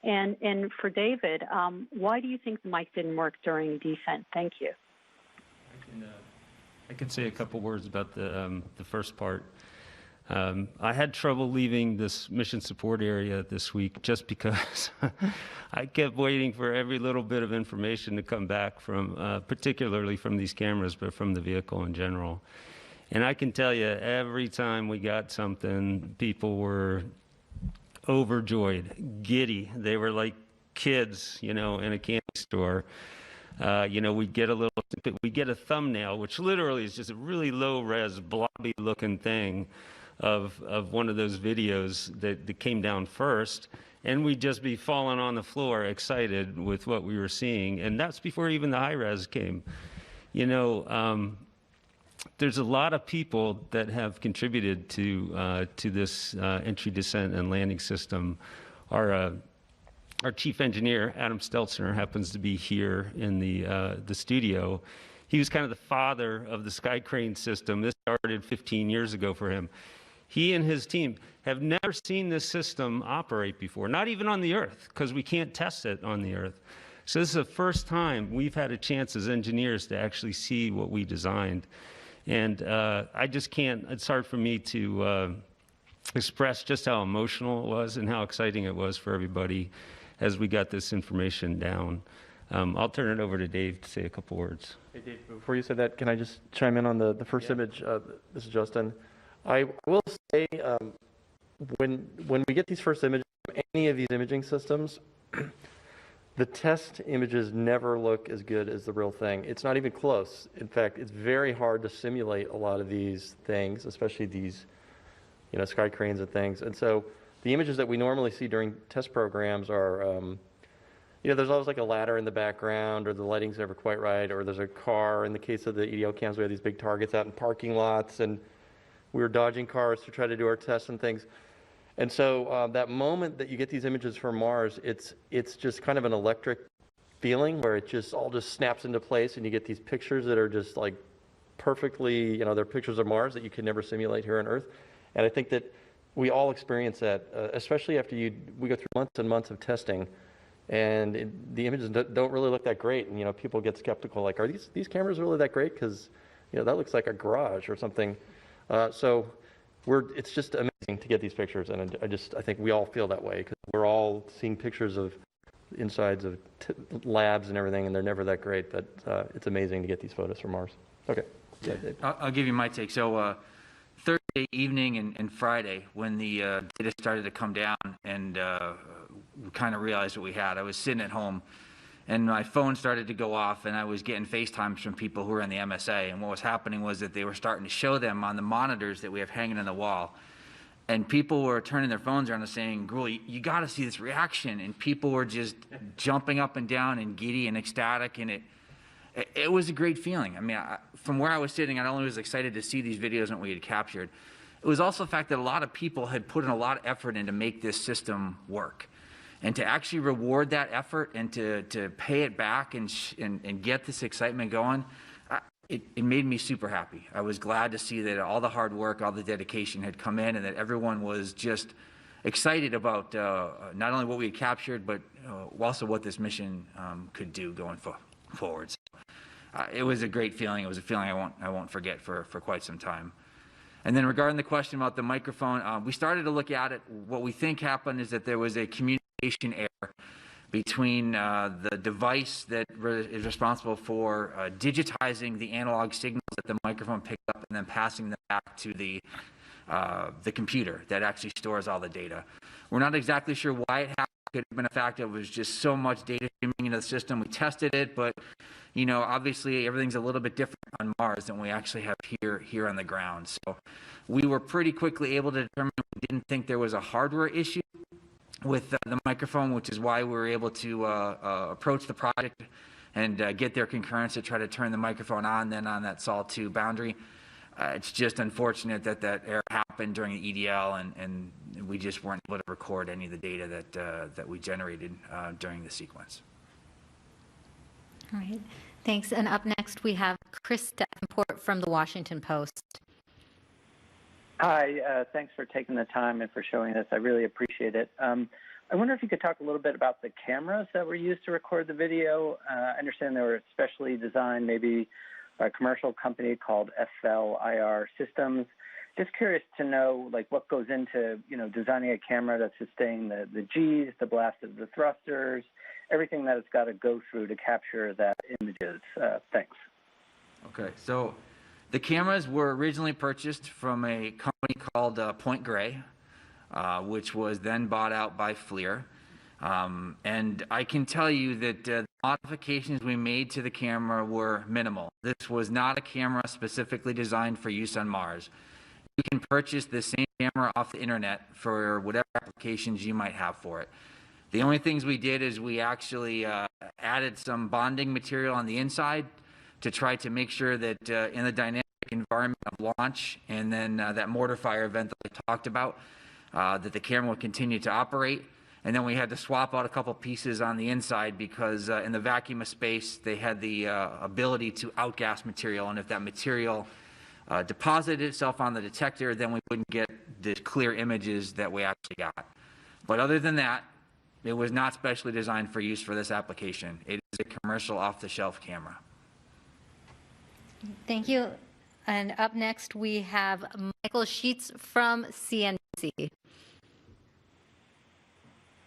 And for David, why do you think the mic didn't work during descent? Thank you. I can say a couple words about the first part. I had trouble leaving this mission support area this week just because I kept waiting for every little bit of information to come back from, particularly from these cameras, but from the vehicle in general. And I can tell you, every time we got something, people were overjoyed, giddy. They were like kids, you know, in a candy store. You know, we'd get a thumbnail, which literally is just a really low-res, blobby-looking thing of one of those videos that came down first, and we'd just be falling on the floor excited with what we were seeing, and that's before even the high-res came. You know, there's a lot of people that have contributed to this entry, descent, and landing system our chief engineer, Adam Stelzner, happens to be here in the studio. He was kind of the father of the sky crane system. This started 15 years ago for him. He and his team have never seen this system operate before, not even on the Earth, because we can't test it on the Earth. So this is the first time we've had a chance as engineers to actually see what we designed. And I just can't, it's hard for me to express just how emotional it was and how exciting it was for everybody as we got this information down. I'll turn it over to Dave to say a couple words. Hey Dave, before you say that, can I just chime in on the first image? This is Justin. I will say, when we get these first images from any of these imaging systems, the test images never look as good as the real thing. It's not even close. In fact, it's very hard to simulate a lot of these things, especially these, sky cranes and things. And so the images that we normally see during test programs are, there's always like a ladder in the background, or the lighting's never quite right, or there's a car. In the case of the EDL cams, we have these big targets out in parking lots, and we were dodging cars to try to do our tests and things. And so that moment that you get these images from Mars, it's just kind of an electric feeling where it just all snaps into place, and you get these pictures that are just like perfectly, they're pictures of Mars that you can never simulate here on Earth. And I think that we all experience that, especially after we go through months and months of testing, and the images don't really look that great. And people get skeptical, like, are these cameras really that great? Because that looks like a garage or something. So it's just amazing to get these pictures, and I think we all feel that way, because we're all seeing pictures of insides of labs and everything, and they're never that great, but it's amazing to get these photos from Mars. Okay. Yeah, I'll give you my take. So Thursday evening and Friday, when the data started to come down and we kind of realized what we had, I was sitting at home, and my phone started to go off, and I was getting FaceTimes from people who were in the MSA. And what was happening was that they were starting to show them on the monitors that we have hanging on the wall. And people were turning their phones around and saying, Gruel, you got to see this reaction. And people were just jumping up and down and giddy and ecstatic. And it was a great feeling. I mean, from where I was sitting, I not only was excited to see these videos and what we had captured, it was also the fact that a lot of people had put in a lot of effort in to make this system work. And to actually reward that effort and to pay it back and get this excitement going, it made me super happy. I was glad to see that all the hard work, all the dedication had come in, and that everyone was just excited about not only what we had captured, but also what this mission could do going forward. So, it was a great feeling. It was a feeling I won't forget for quite some time. And then regarding the question about the microphone, we started to look at it. What we think happened is that there was a communication error between the device that is responsible for digitizing the analog signals that the microphone picked up and then passing them back to the computer that actually stores all the data. We're not exactly sure why it happened. It could have been a fact that it was just so much data streaming into the system. We tested it, but obviously everything's a little bit different on Mars than we actually have here on the ground. So we were pretty quickly able to determine we didn't think there was a hardware issue with the microphone, which is why we were able to approach the project and get their concurrence to try to turn the microphone on then on that SOL2 boundary. It's just unfortunate that error happened during the EDL, and we just weren't able to record any of the data that we generated during the sequence. All right, thanks. And up next we have Chris Davenport from the Washington Post. Hi, thanks for taking the time and for showing this. I really appreciate it. I wonder if you could talk a little bit about the cameras that were used to record the video. I understand they were specially designed, maybe a commercial company called FLIR Systems. Just curious to know, like, what goes into, designing a camera that sustains the G's, the blast of the thrusters, everything that it's got to go through to capture that images. Thanks. Okay, so the cameras were originally purchased from a company called Point Grey, which was then bought out by FLIR. And I can tell you that the modifications we made to the camera were minimal. This was not a camera specifically designed for use on Mars. You can purchase the same camera off the internet for whatever applications you might have for it. The only things we did is we actually added some bonding material on the inside to try to make sure that in the dynamic environment of launch and then that mortar fire event that I talked about, that the camera will continue to operate. And then we had to swap out a couple pieces on the inside because in the vacuum of space, they had the ability to outgas material. And if that material deposited itself on the detector, then we wouldn't get the clear images that we actually got. But other than that, it was not specially designed for use for this application. It is a commercial off-the-shelf camera. Thank you. And up next, we have Michael Sheets from CNBC.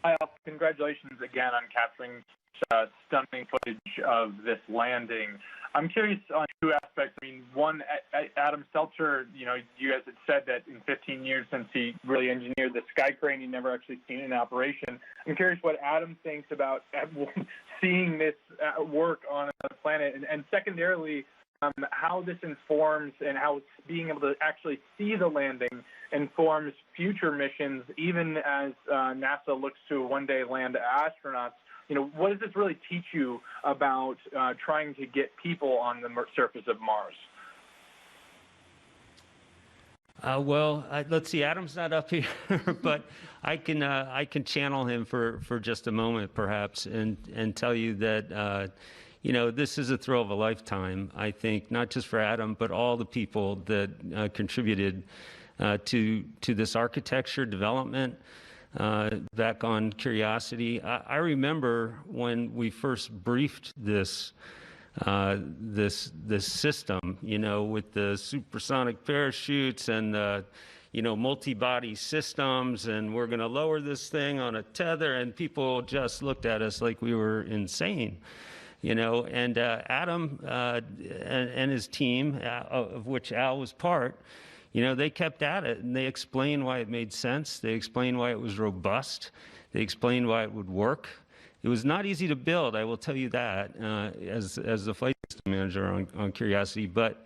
Hi, Al. Congratulations again on capturing stunning footage of this landing. I'm curious on two aspects. I mean, one, Adam Seltzer, you know, you guys had said that in 15 years since he really engineered the sky crane, he never actually seen it in operation. I'm curious what Adam thinks about seeing this work on another planet, and secondarily, how this informs and how being able to actually see the landing informs future missions, even as NASA looks to one day land astronauts. You know, what does this really teach you about trying to get people on the surface of Mars? Let's see. Adam's not up here, but I can channel him for just a moment, perhaps, and tell you that you know, this is a thrill of a lifetime. I think not just for Adam, but all the people that contributed to this architecture development. Back on Curiosity, I remember when we first briefed this system, you know, with the supersonic parachutes and you know, multi-body systems, and we're going to lower this thing on a tether, and people just looked at us like we were insane, you know. And Adam and his team, of which Al was part, you know, they kept at it, and they explained why it made sense. They explained why it was robust. They explained why it would work. It was not easy to build, I will tell you that, as the flight system manager on Curiosity. But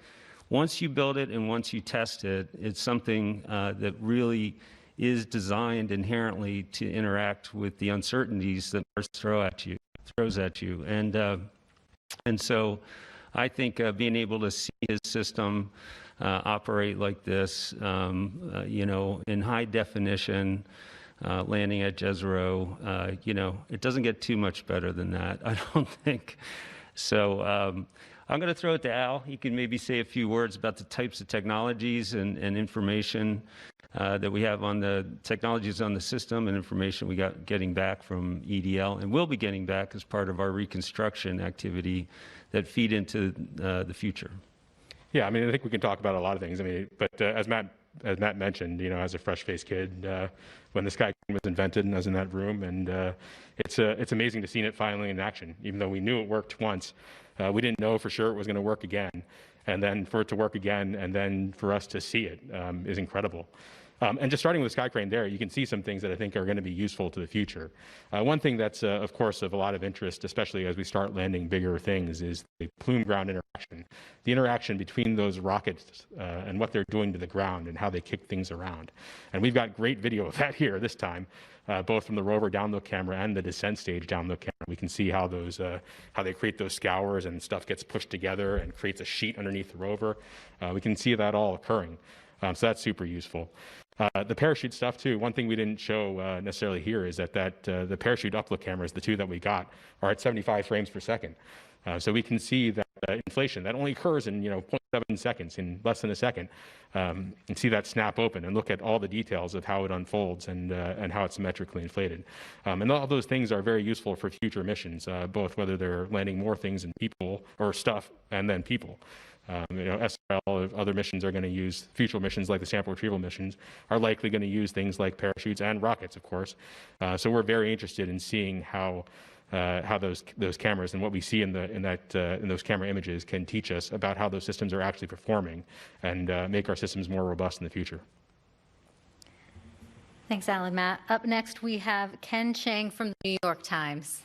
once you build it and once you test it, it's something that really is designed inherently to interact with the uncertainties that Mars throws at you. And so I think being able to see his system operate like this, you know, in high definition, landing at Jezero, you know, it doesn't get too much better than that, I don't think. So I'm going to throw it to Al. He can maybe say a few words about the types of technologies and information that we have on the technologies on the system and information we got getting back from EDL and will be getting back as part of our reconstruction activity that feed into the future. Yeah, I mean, I think we can talk about a lot of things. I mean, but as Matt mentioned, you know, as a fresh-faced kid, when the sky crane was invented, and I was in that room, and it's amazing to see it finally in action. Even though we knew it worked once, we didn't know for sure it was going to work again. And then for it to work again, and then for us to see it is incredible. And just starting with the sky crane there, you can see some things that I think are going to be useful to the future. One thing that's, of course, of a lot of interest, especially as we start landing bigger things, is the plume ground interaction. The interaction between those rockets and what they're doing to the ground and how they kick things around. And we've got great video of that here this time, both from the rover download camera and the descent stage download camera. We can see how those, how they create those scours and stuff gets pushed together and creates a sheet underneath the rover. We can see that all occurring. So that's super useful. The parachute stuff too, one thing we didn't show necessarily here is that the parachute upload cameras, the two that we got, are at 75 frames per second. So we can see that inflation, that only occurs in 0.7 seconds, in less than a second, and see that snap open and look at all the details of how it unfolds and how it's symmetrically inflated. And all those things are very useful for future missions, both whether they're landing more things and people, or stuff, and then people. SRL, other missions are going to use, future missions like the sample retrieval missions, are likely going to use things like parachutes and rockets, of course. So we're very interested in seeing how those cameras and what we see in those camera images can teach us about how those systems are actually performing and make our systems more robust in the future. Thanks, Alan. Matt. Up next, we have Ken Chang from the New York Times.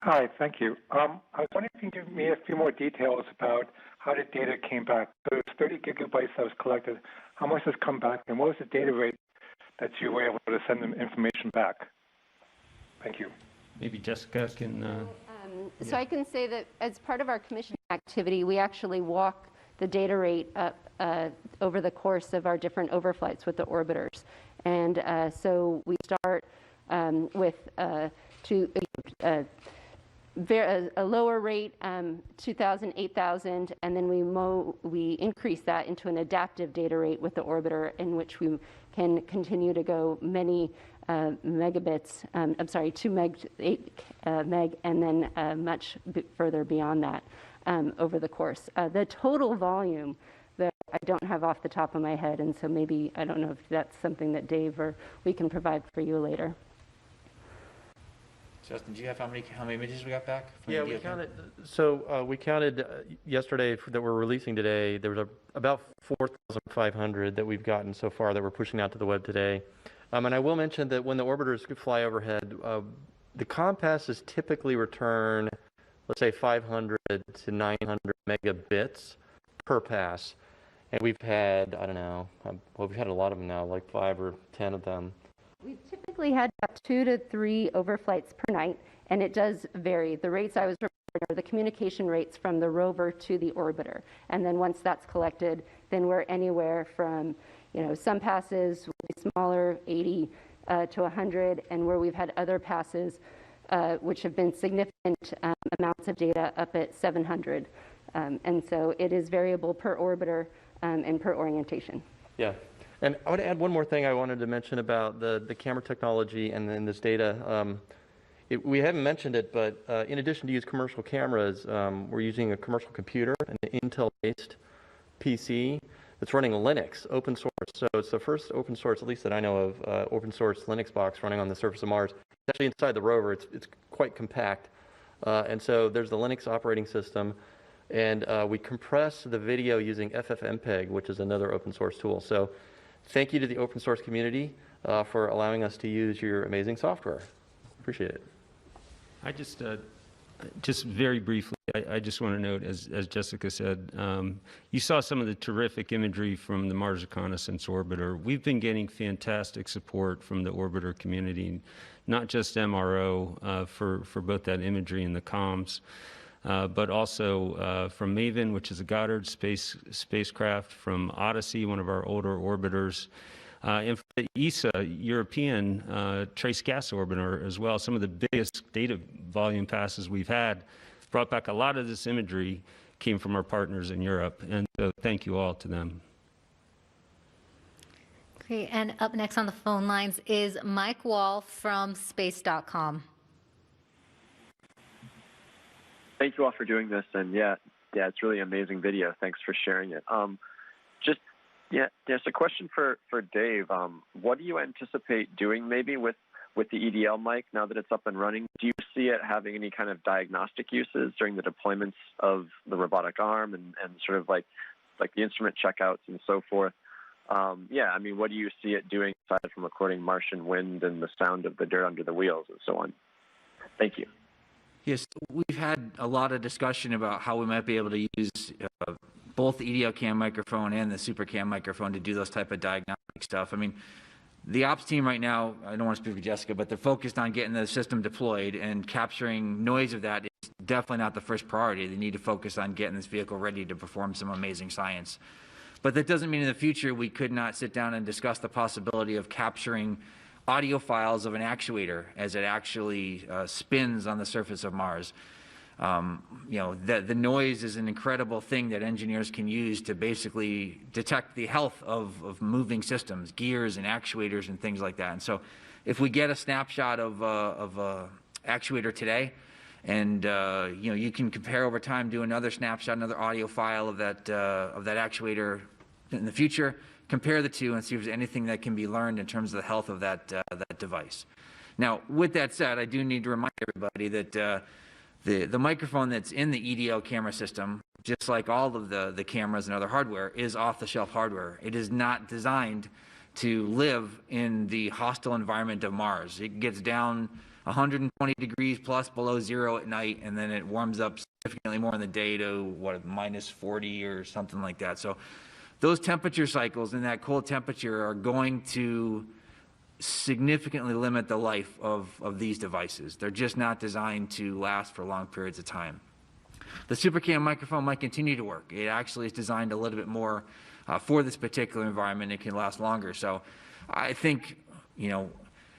Hi, thank you. I was wondering if you can give me a few more details about how the data came back. So it's 30 gigabytes that was collected. How much has come back, and what was the data rate that you were able to send them information back? Thank you. Maybe Jessica can... So I can say that as part of our commissioning activity, we actually walk the data rate up over the course of our different overflights with the orbiters. And so we start with a lower rate, 2,000, 8,000, and then we increase that into an adaptive data rate with the orbiter, in which we can continue to go many megabits, 2 meg, 8 meg, and then much further beyond that over the course. The total volume that I don't have off the top of my head, and so maybe, I don't know if that's something that Dave or we can provide for you later. Justin, do you have how many images we got back? Yeah, we counted. So we counted yesterday that we're releasing today. There was about 4,500 that we've gotten so far that we're pushing out to the web today. And I will mention that when the orbiters fly overhead, the comm passes typically return, let's say 500 to 900 megabits per pass. And we've had, I don't know, well, we've had a lot of them now, like 5 or 10 of them. We've typically had about 2 to 3 overflights per night, and it does vary. The rates I was referring to are the communication rates from the rover to the orbiter. And then once that's collected, then we're anywhere from, some passes will be smaller, 80 to 100, and where we've had other passes which have been significant amounts of data up at 700. And so it is variable per orbiter and per orientation. Yeah. And I would add one more thing I wanted to mention about the camera technology and then this data. We haven't mentioned it, but in addition to use commercial cameras, we're using a commercial computer, an Intel-based PC that's running Linux, open source. So it's the first open source, at least that I know of, open source Linux box running on the surface of Mars. It's actually inside the rover. It's quite compact. And so there's the Linux operating system. And we compress the video using FFmpeg, which is another open source tool. So thank you to the open source community for allowing us to use your amazing software. Appreciate it. I just very briefly, I just want to note, as Jessica said, you saw some of the terrific imagery from the Mars Reconnaissance Orbiter. We've been getting fantastic support from the orbiter community, not just MRO for both that imagery and the comms. But also from Maven, which is a Goddard spacecraft, from Odyssey, one of our older orbiters, and from the ESA European Trace Gas Orbiter as well. Some of the biggest data volume passes we've had brought back a lot of this imagery, came from our partners in Europe, and so thank you all to them. Okay, and up next on the phone lines is Mike Wall from space.com. Thank you all for doing this, and yeah, it's really amazing video. Thanks for sharing it. Just a question for Dave. What do you anticipate doing maybe with the EDL mic now that it's up and running? Do you see it having any kind of diagnostic uses during the deployments of the robotic arm and sort of like the instrument checkouts and so forth? What do you see it doing aside from recording Martian wind and the sound of the dirt under the wheels and so on? Thank you. Yes, we've had a lot of discussion about how we might be able to use both the EDL cam microphone and the super cam microphone to do those type of diagnostic stuff. I mean, the ops team right now, I don't want to speak for Jessica, but they're focused on getting the system deployed, and capturing noise of that is definitely not the first priority. They need to focus on getting this vehicle ready to perform some amazing science. But that doesn't mean in the future we could not sit down and discuss the possibility of capturing audio files of an actuator as it actually spins on the surface of Mars. The noise is an incredible thing that engineers can use to basically detect the health of moving systems, gears and actuators and things like that. And so if we get a snapshot of a actuator today, and you can compare over time, do another snapshot, another audio file of that actuator in the future, compare the two and see if there's anything that can be learned in terms of the health of that device. Now, with that said, I do need to remind everybody that the microphone that's in the EDL camera system, just like all of the cameras and other hardware, is off-the-shelf hardware. It is not designed to live in the hostile environment of Mars. It gets down 120 degrees plus below zero at night, and then it warms up significantly more in the day to, minus 40 or something like that. So those temperature cycles and that cold temperature are going to significantly limit the life of these devices. They're just not designed to last for long periods of time. The SuperCam microphone might continue to work. It actually is designed a little bit more for this particular environment. It can last longer. So I think you know,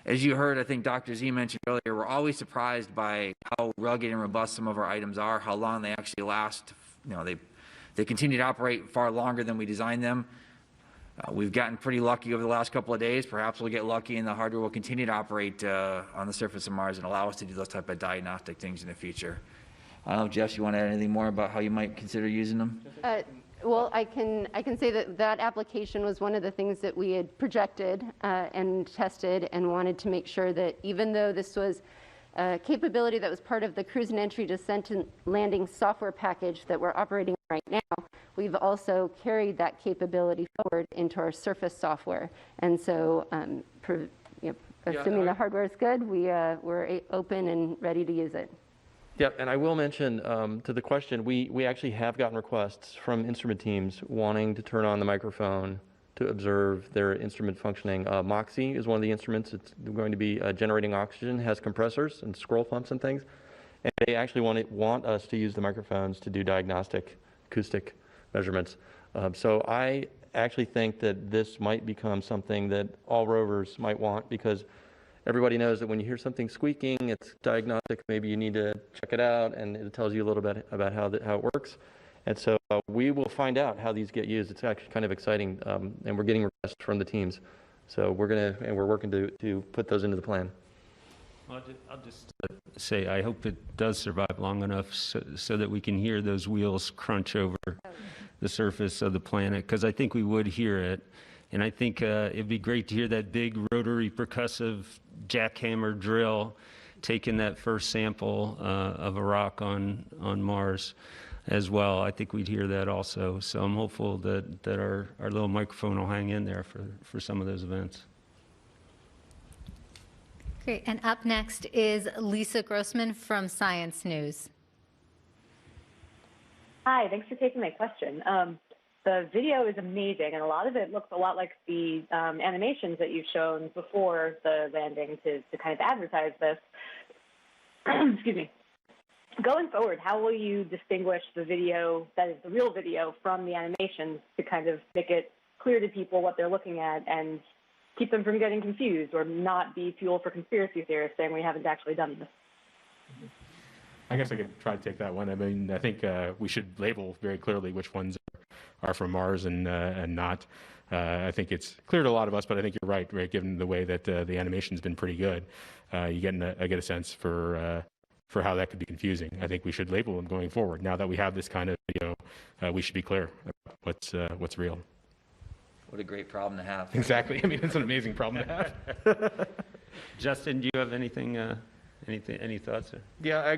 as you heard, I think Dr. Z mentioned earlier, we're always surprised by how rugged and robust some of our items are, how long they actually last. You know, they continue to operate far longer than we designed them. We've gotten pretty lucky over the last couple of days. Perhaps we'll get lucky and the hardware will continue to operate on the surface of Mars and allow us to do those type of diagnostic things in the future. I don't know, Jess, you want to add anything more about how you might consider using them? Well, I can say that that application was one of the things that we had projected and tested and wanted to make sure that even though this was a capability that was part of the cruise and entry descent and landing software package that we're operating right now, we've also carried that capability forward into our surface software. And so assuming the hardware is good, we're open and ready to use it. Yep, and I will mention to the question, we actually have gotten requests from instrument teams wanting to turn on the microphone to observe their instrument functioning. Mackey is one of the instruments. It's going to be generating oxygen, has compressors and scroll pumps and things. And they actually want us to use the microphones to do diagnostic acoustic measurements. So I actually think that this might become something that all rovers might want, because everybody knows that when you hear something squeaking, it's diagnostic. Maybe you need to check it out, and it tells you a little bit about how it works. And so we will find out how these get used. It's actually kind of exciting, and we're getting requests from the teams. So we're working to put those into the plan. I'll just say I hope it does survive long enough so that we can hear those wheels crunch over the surface of the planet, because I think we would hear it. And I think it'd be great to hear that big rotary percussive jackhammer drill taking that first sample of a rock on Mars as well. I think we'd hear that also. So I'm hopeful that our little microphone will hang in there for some of those events. Great. And up next is Lisa Grossman from Science News. Hi, thanks for taking my question. The video is amazing, and a lot of it looks a lot like the animations that you've shown before the landing to kind of advertise this. Excuse me. Going forward, how will you distinguish the video that is the real video from the animations to kind of make it clear to people what they're looking at and keep them from getting confused or not be fuel for conspiracy theorists saying we haven't actually done this? I guess I could try to take that one. I mean, I think we should label very clearly which ones are from Mars and not. I think it's clear to a lot of us, but I think you're right, given the way that the animation's been pretty good. You get a sense for how that could be confusing. I think we should label them going forward. Now that we have this kind of video, we should be clear about what's real. What a great problem to have. Exactly. I mean, it's an amazing problem to have. Justin, do you have any thoughts? Yeah,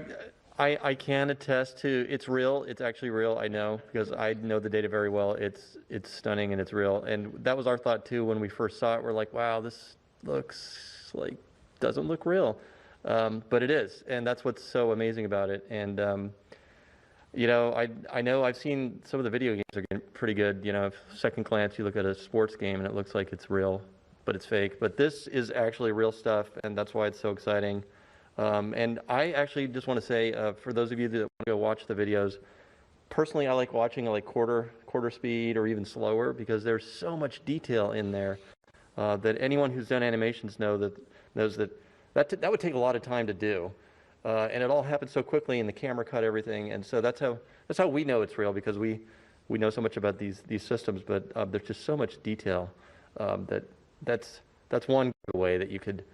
I can attest to it's real. It's actually real. I know, because I know the data very well. It's stunning and it's real. And that was our thought too when we first saw it. We're like, wow, this looks like doesn't look real, but it is, and that's what's so amazing about it. And you know, I know I've seen some of the video games are getting pretty good. You know, if second glance you look at a sports game and it looks like it's real, but it's fake. But this is actually real stuff, and that's why it's so exciting. And I actually just want to say, for those of you that want to go watch the videos, personally I like watching like quarter speed or even slower, because there's so much detail in there that anyone who's done animations knows that would take a lot of time to do. And it all happened so quickly, and the camera cut everything, and so that's how we know it's real, because we know so much about these systems. But there's just so much detail that's one way that you could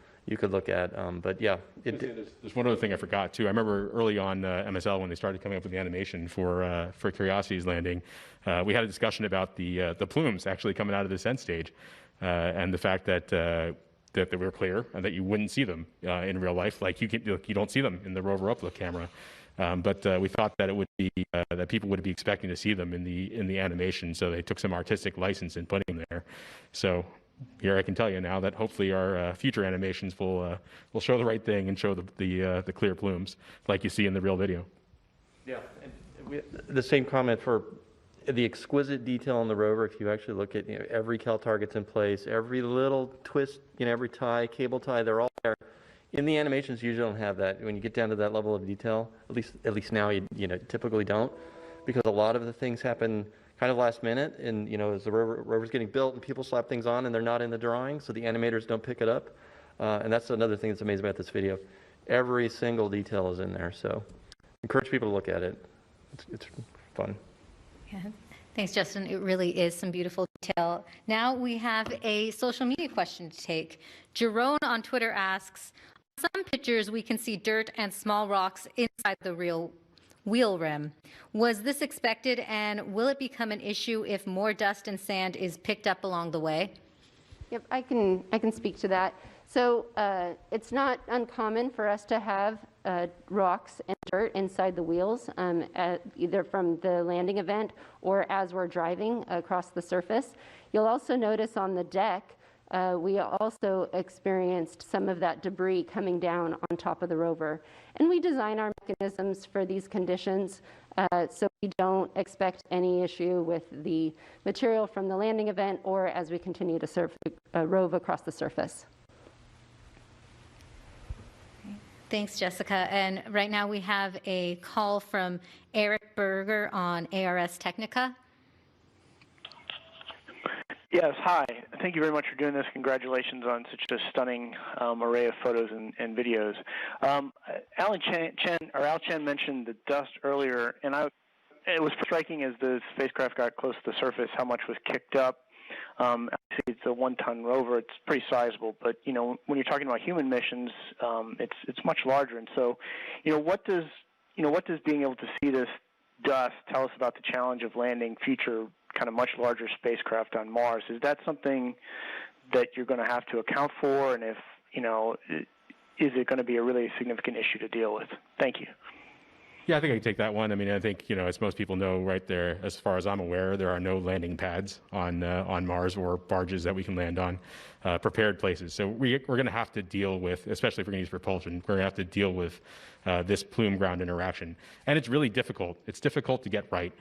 look at. But yeah, there's one other thing I forgot too. I remember early on MSL, when they started coming up with the animation for Curiosity's landing, we had a discussion about the plumes actually coming out of the descent stage, and the fact that they were clear and that you wouldn't see them in real life, like you don't see them in the rover upload camera. But we thought that it would be that people would be expecting to see them in the animation, so they took some artistic license in putting them there. So here I can tell you now that hopefully our future animations will show the right thing and show the clear plumes like you see in the real video. Yeah, and the same comment for the exquisite detail on the rover. If you actually look at every cal target's in place, every little twist, every tie, cable tie, they're all there. In the animations, you usually don't have that. When you get down to that level of detail, at least now you typically don't, because a lot of the things happen kind of last minute, and as the rover's getting built and people slap things on and they're not in the drawing, so the animators don't pick it up. And that's another thing that's amazing about this video. Every single detail is in there, so encourage people to look at it. It's fun. Yeah. Thanks, Justin. It really is some beautiful detail. Now we have a social media question to take. Jerome on Twitter asks, on some pictures we can see dirt and small rocks inside the real wheel rim. Was this expected, and will it become an issue if more dust and sand is picked up along the way? Yep, I can speak to that. So it's not uncommon for us to have rocks and dirt inside the wheels, either from the landing event or as we're driving across the surface. You'll also notice on the deck, we also experienced some of that debris coming down on top of the rover. And we design our mechanisms for these conditions, so we don't expect any issue with the material from the landing event or as we continue to rove across the surface. Thanks, Jessica. And right now we have a call from Eric Berger on ARS Technica. Yes, hi. Thank you very much for doing this. Congratulations on such a stunning array of photos and videos. Al Chen mentioned the dust earlier, and it was striking as the spacecraft got close to the surface how much was kicked up. It's a 1-ton rover. It's pretty sizable, but when you're talking about human missions, it's much larger. And so, what does being able to see this dust tell us about the challenge of landing future kind of much larger spacecraft on Mars? Is that something that you're going to have to account for? And if, is it going to be a really significant issue to deal with? Thank you. Yeah, I think I can take that one. I mean, I think, as most people know right there, as far as I'm aware, there are no landing pads on Mars or barges that we can land on, prepared places. So we're going to have to deal with, especially if we're going to use propulsion, we're going to have to deal with this plume ground interaction. And it's really difficult. It's difficult to get right,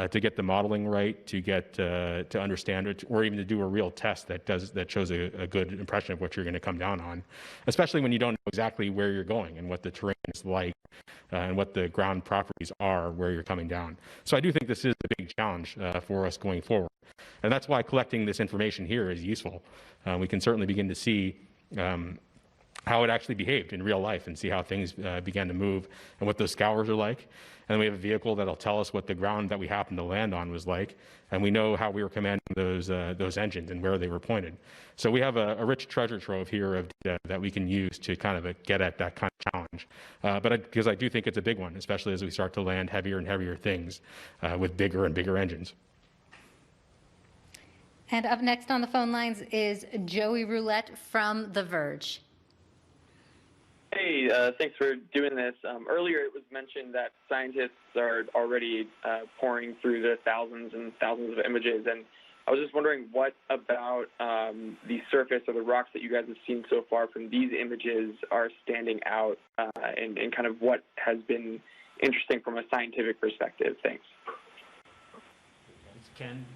to get the modeling right, to get to understand it, or even to do a real test that shows a good impression of what you're going to come down on, especially when you don't know exactly where you're going and what the terrain is like. And what the ground properties are where you're coming down. So I do think this is a big challenge for us going forward. And that's why collecting this information here is useful. We can certainly begin to see how it actually behaved in real life and see how things began to move and what those scours are like. And we have a vehicle that'll tell us what the ground that we happened to land on was like. And we know how we were commanding those engines and where they were pointed. So we have a rich treasure trove here of data that we can use to kind of get at that kind of challenge. Because I do think it's a big one, especially as we start to land heavier and heavier things with bigger and bigger engines. And up next on the phone lines is Joey Roulette from The Verge. Hey, thanks for doing this. Earlier it was mentioned that scientists are already pouring through the thousands and thousands of images, and I was just wondering what about the surface or the rocks that you guys have seen so far from these images are standing out, and kind of what has been interesting from a scientific perspective. Thanks. Ken,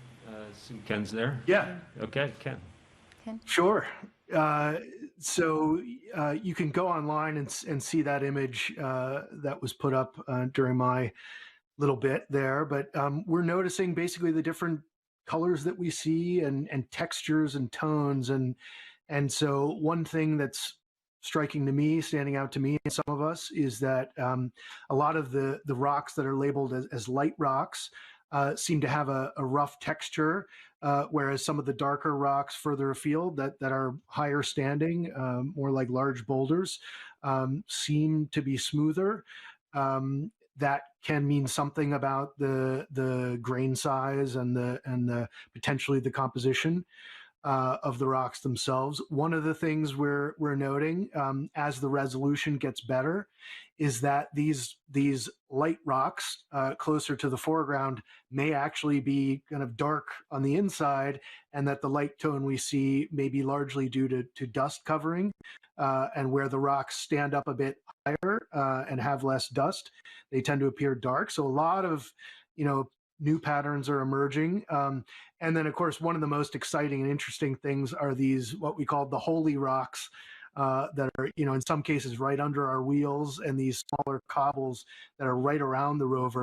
assume Ken's there? Yeah. Okay, Ken. Sure. So you can go online and see that image that was put up during my little bit there. But we're noticing basically the different colors that we see and textures and tones. And so one thing that's striking to me, standing out to me and some of us, is that a lot of the rocks that are labeled as light rocks seem to have a rough texture, whereas some of the darker rocks further afield that are higher standing, more like large boulders, seem to be smoother. That can mean something about the grain size and the potentially the composition of the rocks themselves. One of the things we're noting as the resolution gets better is that these light rocks closer to the foreground may actually be kind of dark on the inside, and that the light tone we see may be largely due to dust covering, and where the rocks stand up a bit higher and have less dust, they tend to appear dark. So a lot of new patterns are emerging. And then, of course, one of the most exciting and interesting things are these, what we call the holy rocks, that are, in some cases right under our wheels, and these smaller cobbles that are right around the rover.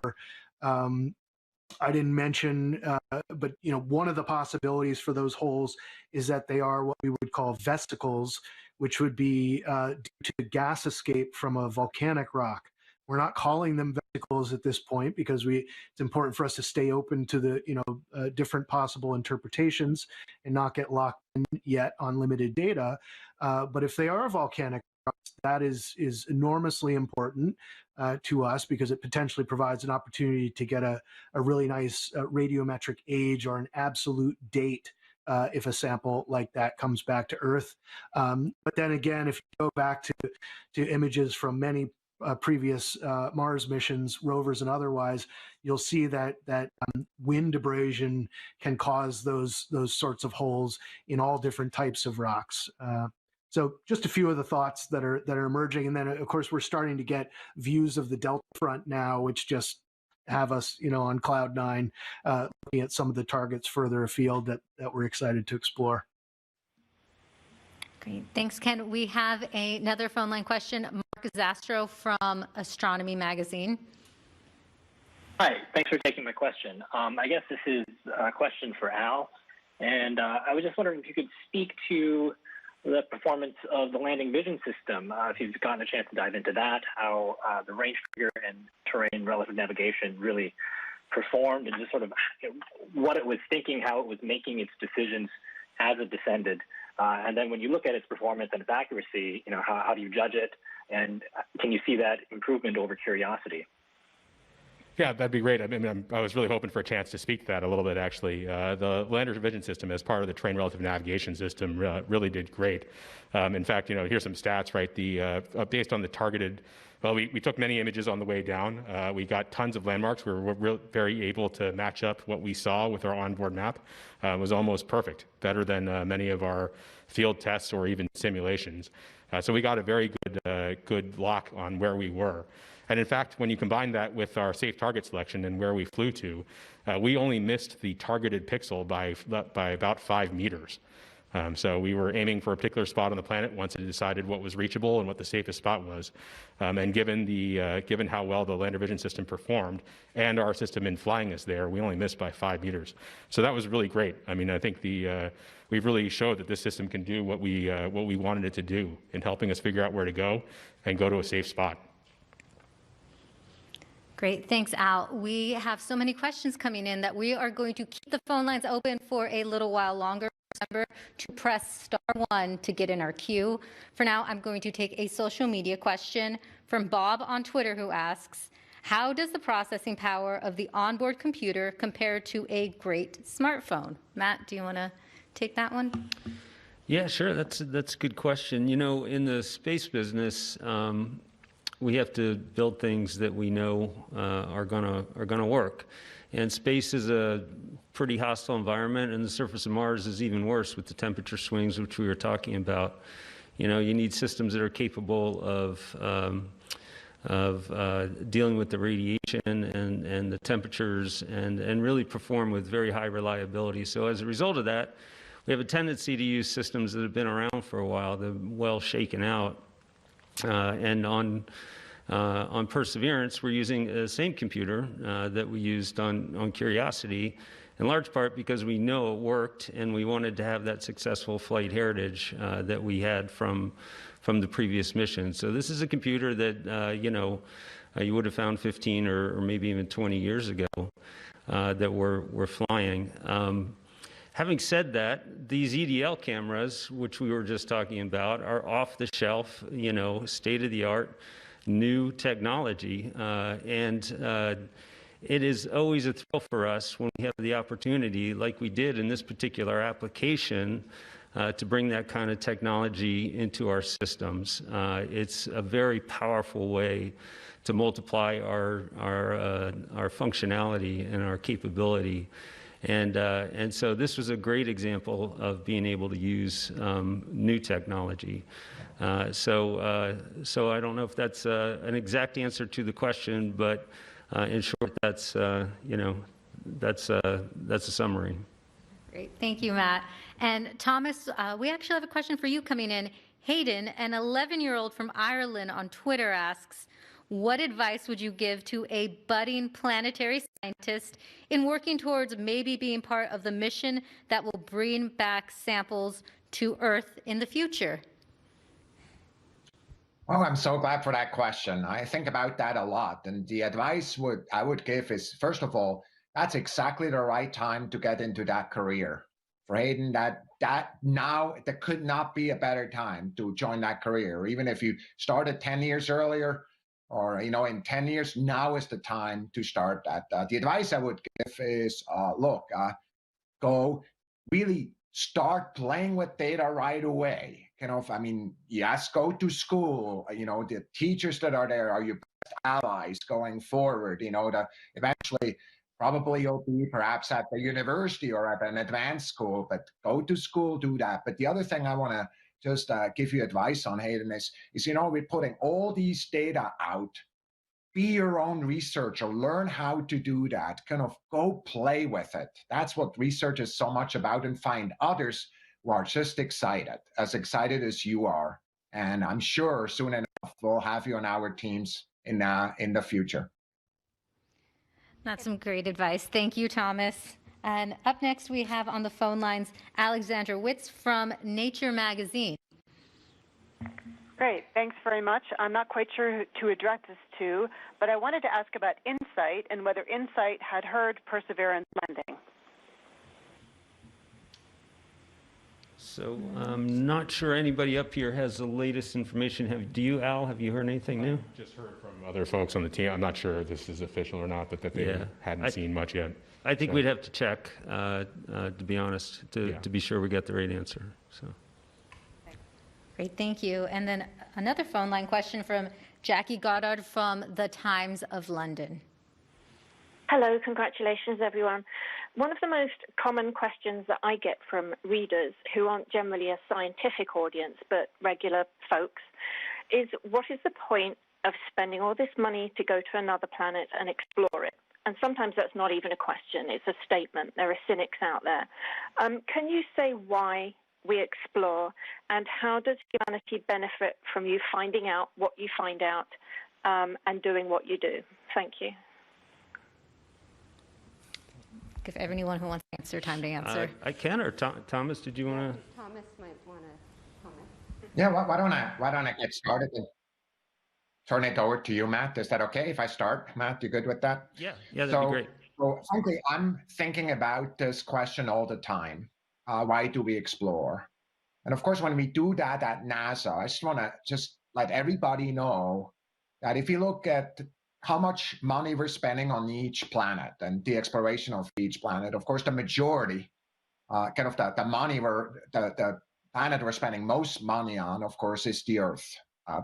I didn't mention, but one of the possibilities for those holes is that they are what we would call vesicles, which would be due to gas escape from a volcanic rock. We're not calling them vesicles at this point because it's important for us to stay open to the different possible interpretations and not get locked in yet on limited data. But if they are volcanic rocks, that is enormously important to us because it potentially provides an opportunity to get a really nice radiometric age or an absolute date if a sample like that comes back to Earth. But then again, if you go back to images from many previous Mars missions, rovers and otherwise, you'll see that wind abrasion can cause those sorts of holes in all different types of rocks. So just a few of the thoughts that are emerging, and then of course we're starting to get views of the Delta Front now, which just have us, on cloud nine, looking at some of the targets further afield that we're excited to explore. Great, thanks, Ken. We have another phone line question. Mark Zastro from Astronomy Magazine. Hi, thanks for taking my question. I guess this is a question for Al, and I was just wondering if you could speak to the performance of the landing vision system, if you've gotten a chance to dive into that, how the range figure and terrain relative navigation really performed, and just sort of what it was thinking, how it was making its decisions as it descended. And then when you look at its performance and its accuracy, how do you judge it? And can you see that improvement over Curiosity? Yeah, that'd be great. I was really hoping for a chance to speak to that a little bit, actually. The lander vision system, as part of the terrain relative navigation system, really did great. In fact, here's some stats, right? Based on the targeted, well, we took many images on the way down. We got tons of landmarks. We were very able to match up what we saw with our onboard map. It was almost perfect, better than many of our field tests or even simulations. So we got a very good lock on where we were. And in fact, when you combine that with our safe target selection and where we flew to, we only missed the targeted pixel by about 5 meters. So we were aiming for a particular spot on the planet once it decided what was reachable and what the safest spot was. And given how well the lander vision system performed and our system in flying us there, we only missed by 5 meters. So that was really great. I think we've really showed that this system can do what we wanted it to do in helping us figure out where to go and go to a safe spot. Great, thanks, Al. We have so many questions coming in that we are going to keep the phone lines open for a little while longer. Remember to press *1 to get in our queue. For now, I'm going to take a social media question from Bob on Twitter, who asks, how does the processing power of the onboard computer compare to a great smartphone? Matt, do you want to take that one? Yeah, sure. That's a good question. In the space business, we have to build things that we know are gonna work. And space is a pretty hostile environment, and the surface of Mars is even worse with the temperature swings, which we were talking about. You need systems that are capable of dealing with the radiation and the temperatures and really perform with very high reliability. So as a result of that, we have a tendency to use systems that have been around for a while, they're well shaken out. And on Perseverance, we're using the same computer that we used on Curiosity, in large part because we know it worked and we wanted to have that successful flight heritage that we had from the previous mission. So this is a computer that, you would have found 15 or maybe even 20 years ago that we're flying. Having said that, these EDL cameras, which we were just talking about, are off the shelf, state-of-the-art, new technology. It is always a thrill for us when we have the opportunity, like we did in this particular application, to bring that kind of technology into our systems. It's a very powerful way to multiply our functionality and our capability. And so this was a great example of being able to use new technology. So I don't know if that's an exact answer to the question, but in short, that's a summary. Great, thank you, Matt. And Thomas, we actually have a question for you coming in. Hayden, an 11-year-old from Ireland on Twitter asks, what advice would you give to a budding planetary scientist in working towards maybe being part of the mission that will bring back samples to Earth in the future? Well, I'm so glad for that question. I think about that a lot. And the advice I would give is, first of all, that's exactly the right time to get into that career. For Hayden, there could not be a better time to join that career. Even if you started 10 years earlier, or in 10 years, now is the time to start that. The advice I would give is, go really start playing with data right away. Yes, go to school. The teachers that are there are your best allies going forward. That eventually, probably you'll be perhaps at the university or at an advanced school, but go to school, do that. But the other thing I want to just give you advice on, Hayden, is we're putting all these data out. Be your own researcher, learn how to do that, go play with it. That's what research is so much about, and find others who are just as excited as you are. And I'm sure soon enough we'll have you on our teams in the future. That's some great advice. Thank you, Thomas. And up next we have on the phone lines Alexandra Witts from Nature magazine. Great, thanks very much. I'm not quite sure who to address this to, but I wanted to ask about InSight and whether InSight had heard Perseverance landing. So I'm not sure anybody up here has the latest information. Do you, Al? Have you heard anything new? Just heard from other folks on the team. I'm not sure if this is official or not, but that they hadn't seen much yet. I think we'd have to check, to be honest, to be sure we get the right answer. So. Great, thank you. And then another phone line question from Jackie Goddard from the Times of London. Hello, congratulations everyone. One of the most common questions that I get from readers who aren't generally a scientific audience but regular folks is, what is the point of spending all this money to go to another planet and explore it? And sometimes that's not even a question, it's a statement. There are cynics out there. Can you say why we explore, and how does humanity benefit from you finding out what you find out and doing what you do? Thank you. Give everyone who wants to answer time to answer. I can, or Thomas, did you want to? Thomas might want to comment. Yeah, why don't I get started and turn it over to you, Matt? Is that okay if I start? Matt, you good with that? Yeah, that'd be great. So frankly, I'm thinking about this question all the time. Why do we explore? And of course, when we do that at NASA, I just want to let everybody know that if you look at how much money we're spending on each planet and the exploration of each planet, of course, the majority, the money the planet we're spending most money on, of course, is the Earth,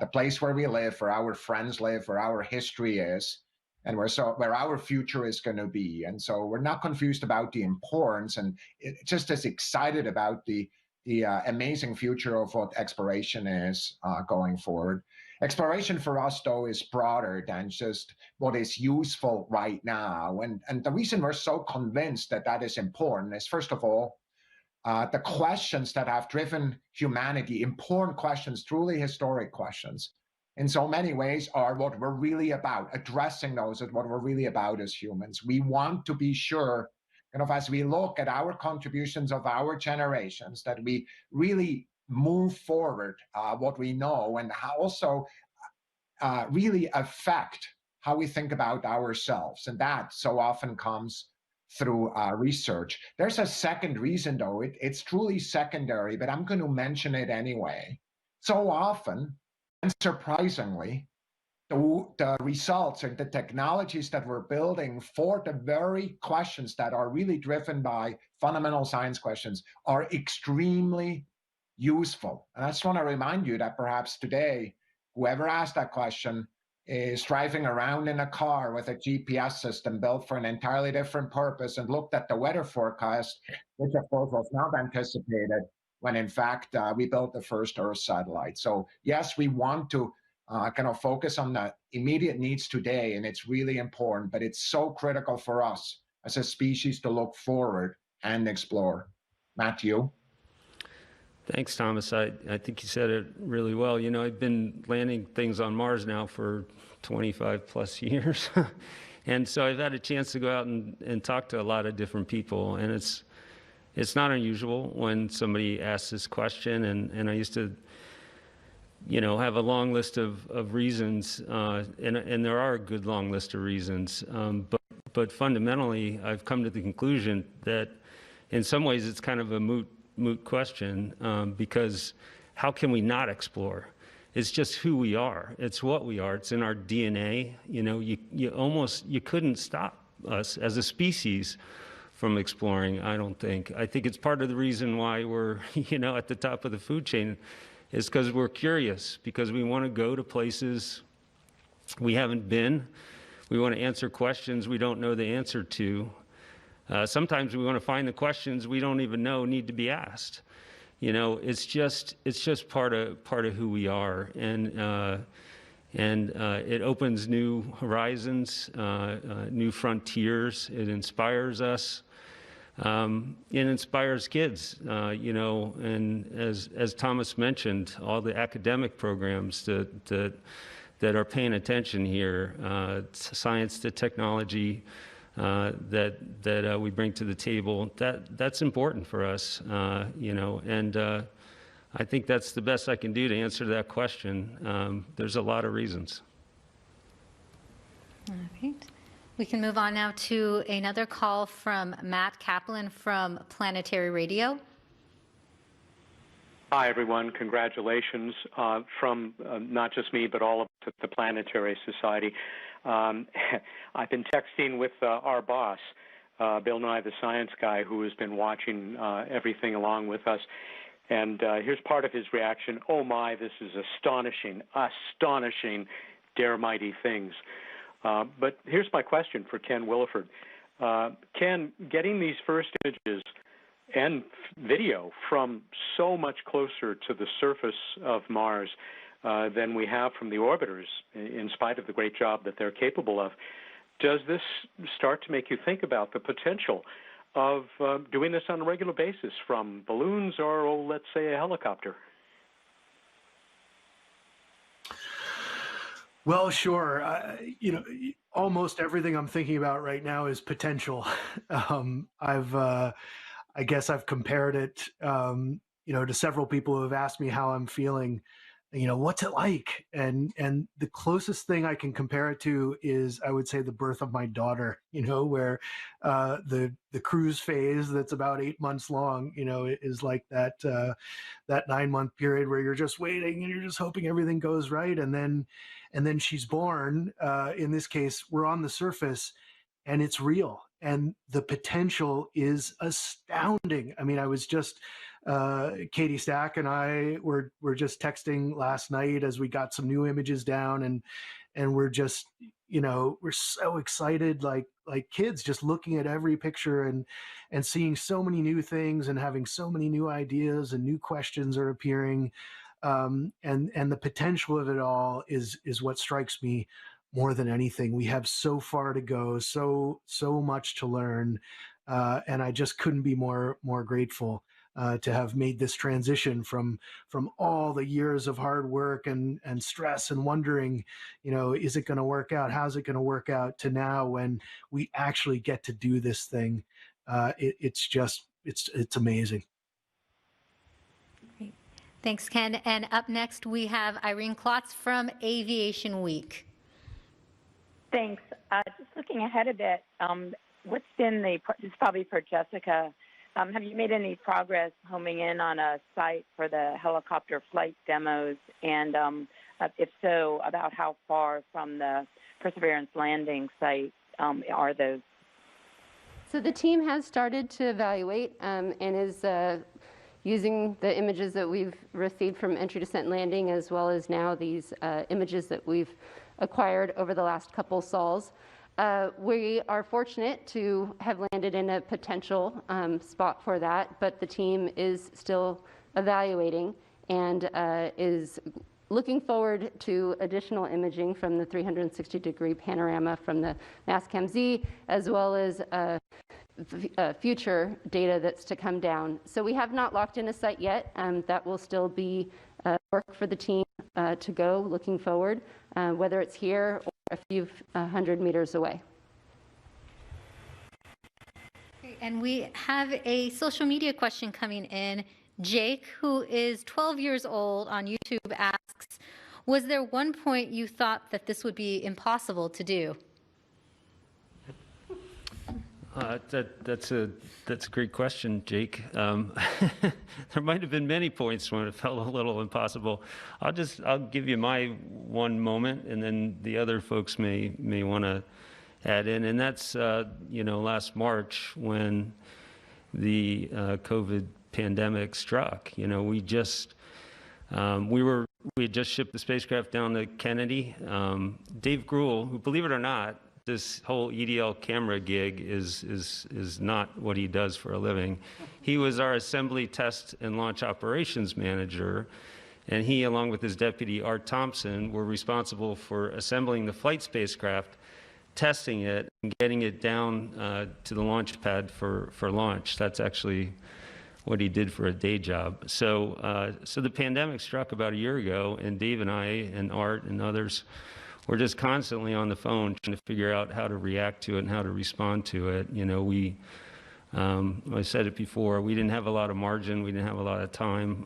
the place where we live, where our friends live, where our history is, and where our future is going to be. And so we're not confused about the importance, and just as excited about the amazing future of what exploration is going forward. Exploration for us, though, is broader than just what is useful right now. And the reason we're so convinced that that is important is, first of all, the questions that have driven humanity, important questions, truly historic questions, in so many ways are what we're really about. Addressing those is what we're really about as humans. We want to be sure, as we look at our contributions of our generations, that we really move forward what we know, and also really affect how we think about ourselves. And that so often comes through research. There's a second reason, though. It's truly secondary, but I'm going to mention it anyway. So often, and surprisingly, the results and the technologies that we're building for the very questions that are really driven by fundamental science questions are extremely useful. And I just want to remind you that perhaps today, whoever asked that question is driving around in a car with a GPS system built for an entirely different purpose and looked at the weather forecast, which of course was not anticipated when in fact we built the first Earth satellite. So yes, we want to focus on the immediate needs today, and it's really important, but it's so critical for us as a species to look forward and explore. Matthew? Thanks, Thomas. I think you said it really well. You know, I've been landing things on Mars now for 25 plus years. And so I've had a chance to go out and talk to a lot of different people. And it's not unusual when somebody asks this question. And I used to, you know, have a long list of reasons. And there are a good long list of reasons. But fundamentally, I've come to the conclusion that in some ways it's kind of a moot question, because how can we not explore? It's just who we are. It's what we are. It's in our DNA. You know, you couldn't stop us as a species from exploring, I don't think. I think it's part of the reason why we're, you know, at the top of the food chain, is because we're curious, because we want to go to places we haven't been. We want to answer questions we don't know the answer to. Sometimes we want to find the questions we don't even know need to be asked. You know, it's just part of who we are, and it opens new horizons, new frontiers. It inspires us. It inspires kids. You know, and as Thomas mentioned, all the academic programs that are paying attention here, science to technology. That we bring to the table, that's important for us, you know, and I think that's the best I can do to answer that question. There's a lot of reasons. All right. We can move on now to another call from Matt Kaplan from Planetary Radio. Hi, everyone. Congratulations from not just me, but all of the Planetary Society. I've been texting with our boss, Bill Nye, the science guy, who has been watching everything along with us. And here's part of his reaction. Oh, my, this is astonishing, dare mighty things. But here's my question for Ken Williford. Ken, getting these first images and video from so much closer to the surface of Mars than we have from the orbiters, in spite of the great job that they're capable of, does this start to make you think about the potential of doing this on a regular basis from balloons or, let's say, a helicopter? Well, sure. You know, almost everything I'm thinking about right now is potential. I guess I've compared it, you know, to several people who have asked me how I'm feeling. You know, what's it like? And the closest thing I can compare it to is, I would say, the birth of my daughter. You know, where the cruise phase that's about 8 months long, you know, is like that 9-month period where you're just waiting and you're just hoping everything goes right, and then she's born. In this case, we're on the surface, and it's real, and the potential is astounding. I mean, I was just Katie Stack and I were just texting last night as we got some new images down, and we're just, you know, we're so excited, like kids, just looking at every picture and seeing so many new things and having so many new ideas and new questions are appearing, and the potential of it all is what strikes me more than anything. We have so far to go, so much to learn, and I just couldn't be more grateful to have made this transition from all the years of hard work and stress and wondering, you know, is it going to work out? How's it going to work out? To now when we actually get to do this thing, it's amazing. Great. Thanks, Ken. And up next, we have Irene Klotz from Aviation Week. Thanks. Just looking ahead a bit, what's been this is probably for Jessica. Have you made any progress homing in on a site for the helicopter flight demos? And if so, about how far from the Perseverance landing site are those? So the team has started to evaluate and is using the images that we've received from entry, descent, landing, as well as now these images that we've acquired over the last couple sols. We are fortunate to have landed in a potential spot for that, but the team is still evaluating and is looking forward to additional imaging from the 360-degree panorama from the Mastcam Z, as well as future data that's to come down. So we have not locked in a site yet. That will still be work for the team to go looking forward, whether it's here or a few hundred meters away. And we have a social media question coming in. Jake, who is 12 years old on YouTube, asks, was there one point you thought that this would be impossible to do? That's a great question, Jake. There might have been many points when it felt a little impossible. I'll give you my one moment, and then the other folks may want to add in. And that's last March when the COVID pandemic struck. We had just shipped the spacecraft down to Kennedy. Dave Gruhl, who, believe it or not, this whole EDL camera gig is not what he does for a living. He was our assembly, test, and launch operations manager, and he, along with his deputy, Art Thompson, were responsible for assembling the flight spacecraft, testing it, and getting it down to the launch pad for launch. That's actually what he did for a day job. So the pandemic struck about a year ago, and Dave and I and Art and others were just constantly on the phone trying to figure out how to react to it and how to respond to it. I said it before, we didn't have a lot of margin, we didn't have a lot of time.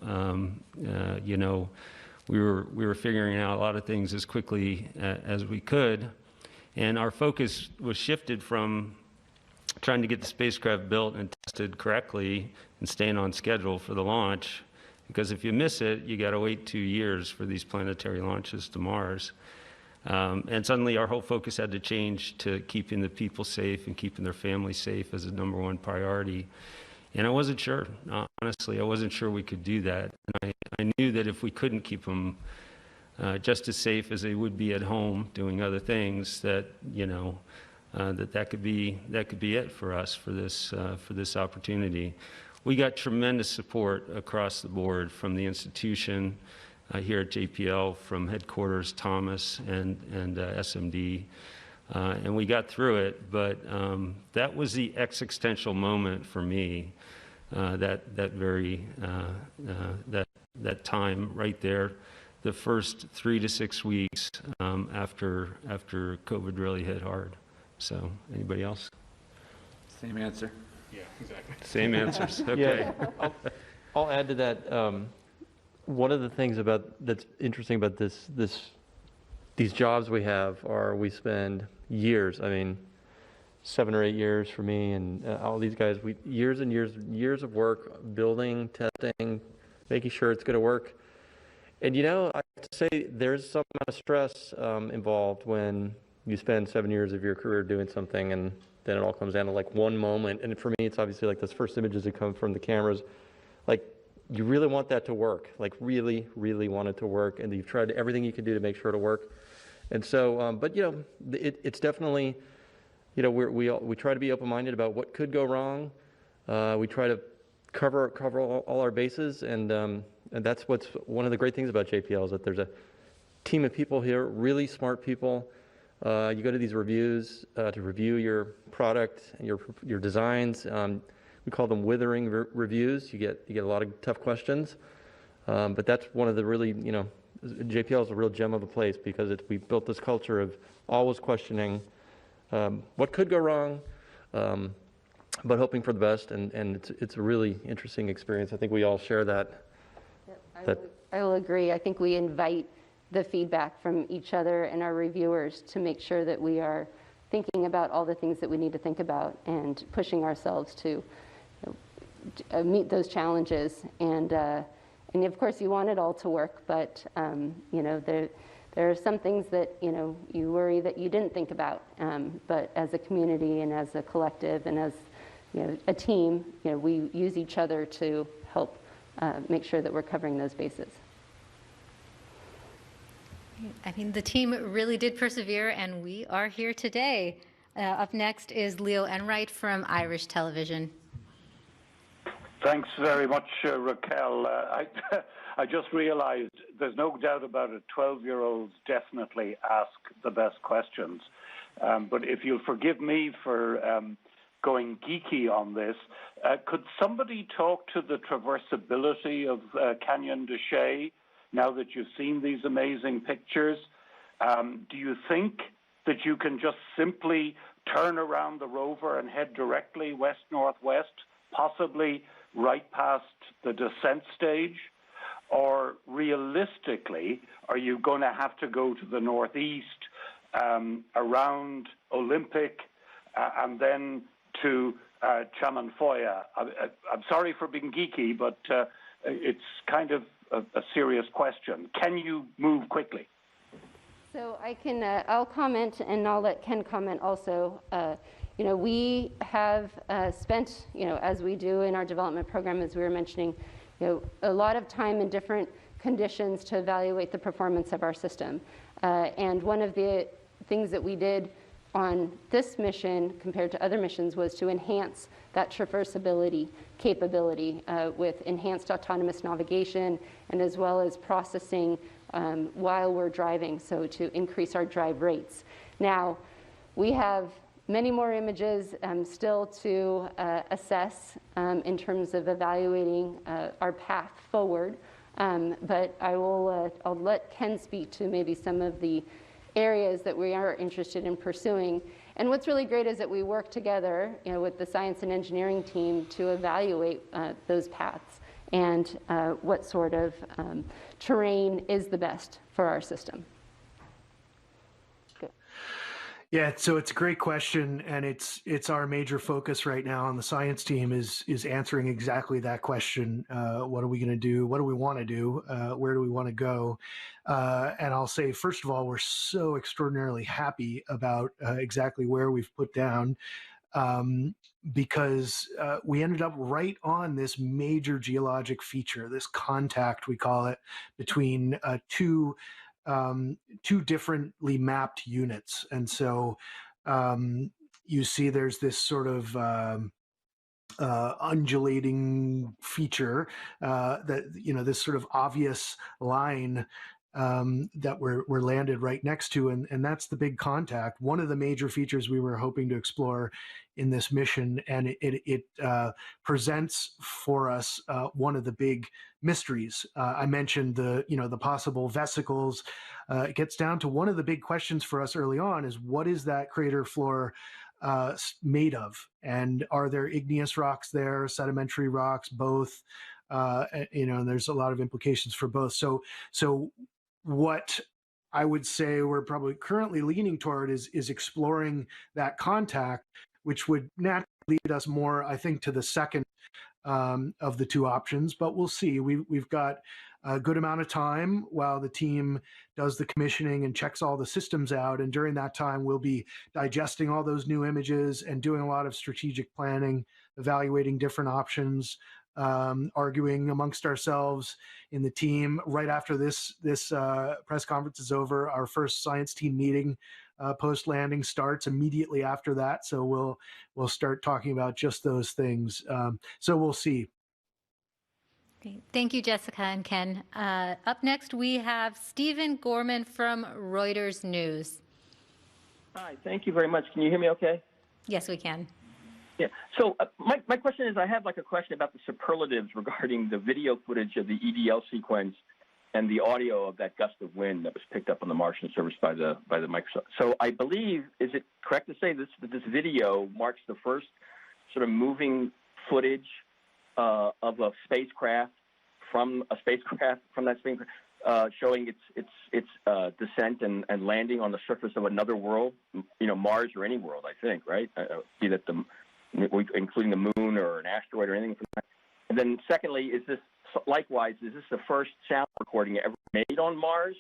We were figuring out a lot of things as quickly as we could, and our focus was shifted from trying to get the spacecraft built and tested correctly and staying on schedule for the launch, because if you miss it, you got to wait 2 years for these planetary launches to Mars. And suddenly our whole focus had to change to keeping the people safe and keeping their families safe as a #1 priority. And I wasn't sure, honestly, I wasn't sure we could do that. And I knew that if we couldn't keep them just as safe as they would be at home doing other things, that that could be it for us for this opportunity. We got tremendous support across the board from the institution here at JPL, from headquarters, Thomas and SMD, and we got through it. But that was the existential moment for me. That time right there, the first 3 to 6 weeks after COVID really hit hard. So, anybody else? Same answer. Yeah, exactly. Same answers. Okay. Yeah, I'll add to that. One of the things that's interesting about these jobs we have are we spend years. I mean, 7 or 8 years for me and all these guys. Years and years of work building, testing, making sure it's going to work. And I have to say there's some amount of stress involved when you spend 7 years of your career doing something and then it all comes down to like one moment. And for me, it's obviously like those first images that come from the cameras. Like, you really want that to work, like really, really want it to work. And you've tried everything you can do to make sure it'll work. And so, but it's definitely, we try to be open-minded about what could go wrong. We try to cover all our bases. And that's what's one of the great things about JPL is that there's a team of people here, really smart people. You go to these reviews to review your product and your designs. We call them withering reviews. You get a lot of tough questions, but that's one of the really, JPL is a real gem of a place because we built this culture of always questioning what could go wrong, but hoping for the best, and it's a really interesting experience. I think we all share that. Yep, I will agree. I think we invite the feedback from each other and our reviewers to make sure that we are thinking about all the things that we need to think about and pushing ourselves to meet those challenges. And of course you want it all to work, but there are some things that you worry that you didn't think about. But as a community and as a collective and as a team, we use each other to help make sure that we're covering those bases. I mean, the team really did persevere, and we are here today. Up next is Leo Enright from Irish Television. Thanks very much, Raquel. I just realized there's no doubt about it. 12-year-olds definitely ask the best questions. But if you'll forgive me for going geeky on this. Could somebody talk to the traversability of Canyon de Chelly now that you've seen these amazing pictures? Do you think that you can just simply turn around the rover and head directly west-northwest, possibly right past the descent stage? Or realistically, are you going to have to go to the northeast, around Olympic, and then to Chamanfoya? I'm sorry for being geeky, but it's kind of a serious question. Can you move quickly? So I can, I'll comment, and I'll let Ken comment also. We have spent, as we do in our development program, as we were mentioning, a lot of time in different conditions to evaluate the performance of our system. And one of the things that we did on this mission compared to other missions was to enhance that traversability capability with enhanced autonomous navigation and as well as processing while we're driving, so to increase our drive rates. Now, we have many more images still to assess in terms of evaluating our path forward, but I'll let Ken speak to maybe some of the areas that we are interested in pursuing. And what's really great is that we work together with the science and engineering team to evaluate those paths and what sort of terrain is the best for our system. Yeah, so it's a great question, and it's our major focus right now on the science team is answering exactly that question. What are we going to do? What do we want to do? Where do we want to go? And I'll say, first of all, we're so extraordinarily happy about exactly where we've put down, because we ended up right on this major geologic feature, this contact, we call it, between two differently mapped units. And so you see there's this sort of undulating feature that, this sort of obvious line that we're landed right next to, and that's the big contact. One of the major features we were hoping to explore in this mission, and it presents for us one of the big mysteries. I mentioned the possible vesicles. It gets down to one of the big questions for us early on is, what is that crater floor made of? And are there igneous rocks there, sedimentary rocks, both? And there's a lot of implications for both. So what I would say we're probably currently leaning toward is exploring that contact, which would naturally lead us more, I think, to the second of the two options. But we'll see. We've got a good amount of time while the team does the commissioning and checks all the systems out. And during that time, we'll be digesting all those new images and doing a lot of strategic planning, evaluating different options, arguing amongst ourselves in the team. Right after this press conference is over, our first science team meeting post-landing starts immediately after that. So we'll start talking about just those things. So we'll see. Great. Thank you, Jessica and Ken. Up next, we have Stephen Gorman from Reuters News. Hi, thank you very much. Can you hear me okay? Yes, we can. Yeah. So my question is, I have a question about the superlatives regarding the video footage of the EDL sequence and the audio of that gust of wind that was picked up on the Martian surface by the Microsoft. So I believe, is it correct to say that this video marks the first sort of moving footage of a spacecraft from that spacecraft, showing its descent and landing on the surface of another world, Mars or any world, I think, right? Be that including the moon or an asteroid or anything from that. And then secondly, is this the first sound recording ever made on Mars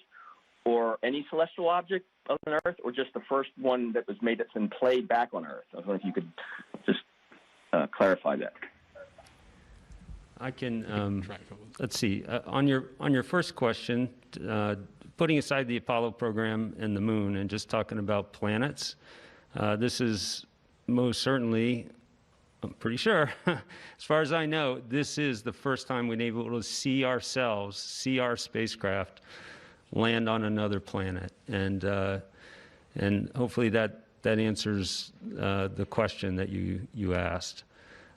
or any celestial object other than Earth, or just the first one that was made that's been played back on Earth? I was wondering if you could just clarify that. I can, let's see, on your first question, putting aside the Apollo program and the moon and just talking about planets, this is most certainly, I'm pretty sure, as far as I know, this is the first time we've been able to see our spacecraft land on another planet. And hopefully that that answers the question that you asked.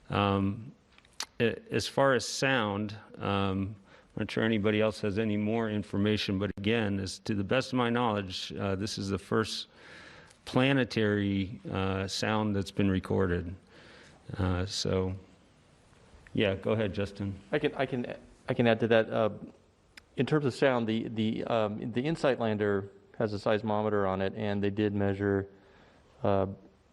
As far as sound, I'm not sure anybody else has any more information, but again, as to the best of my knowledge, this is the first planetary sound that's been recorded. So, yeah, go ahead, Justin. I can add to that. In terms of sound, the InSight lander has a seismometer on it, and they did measure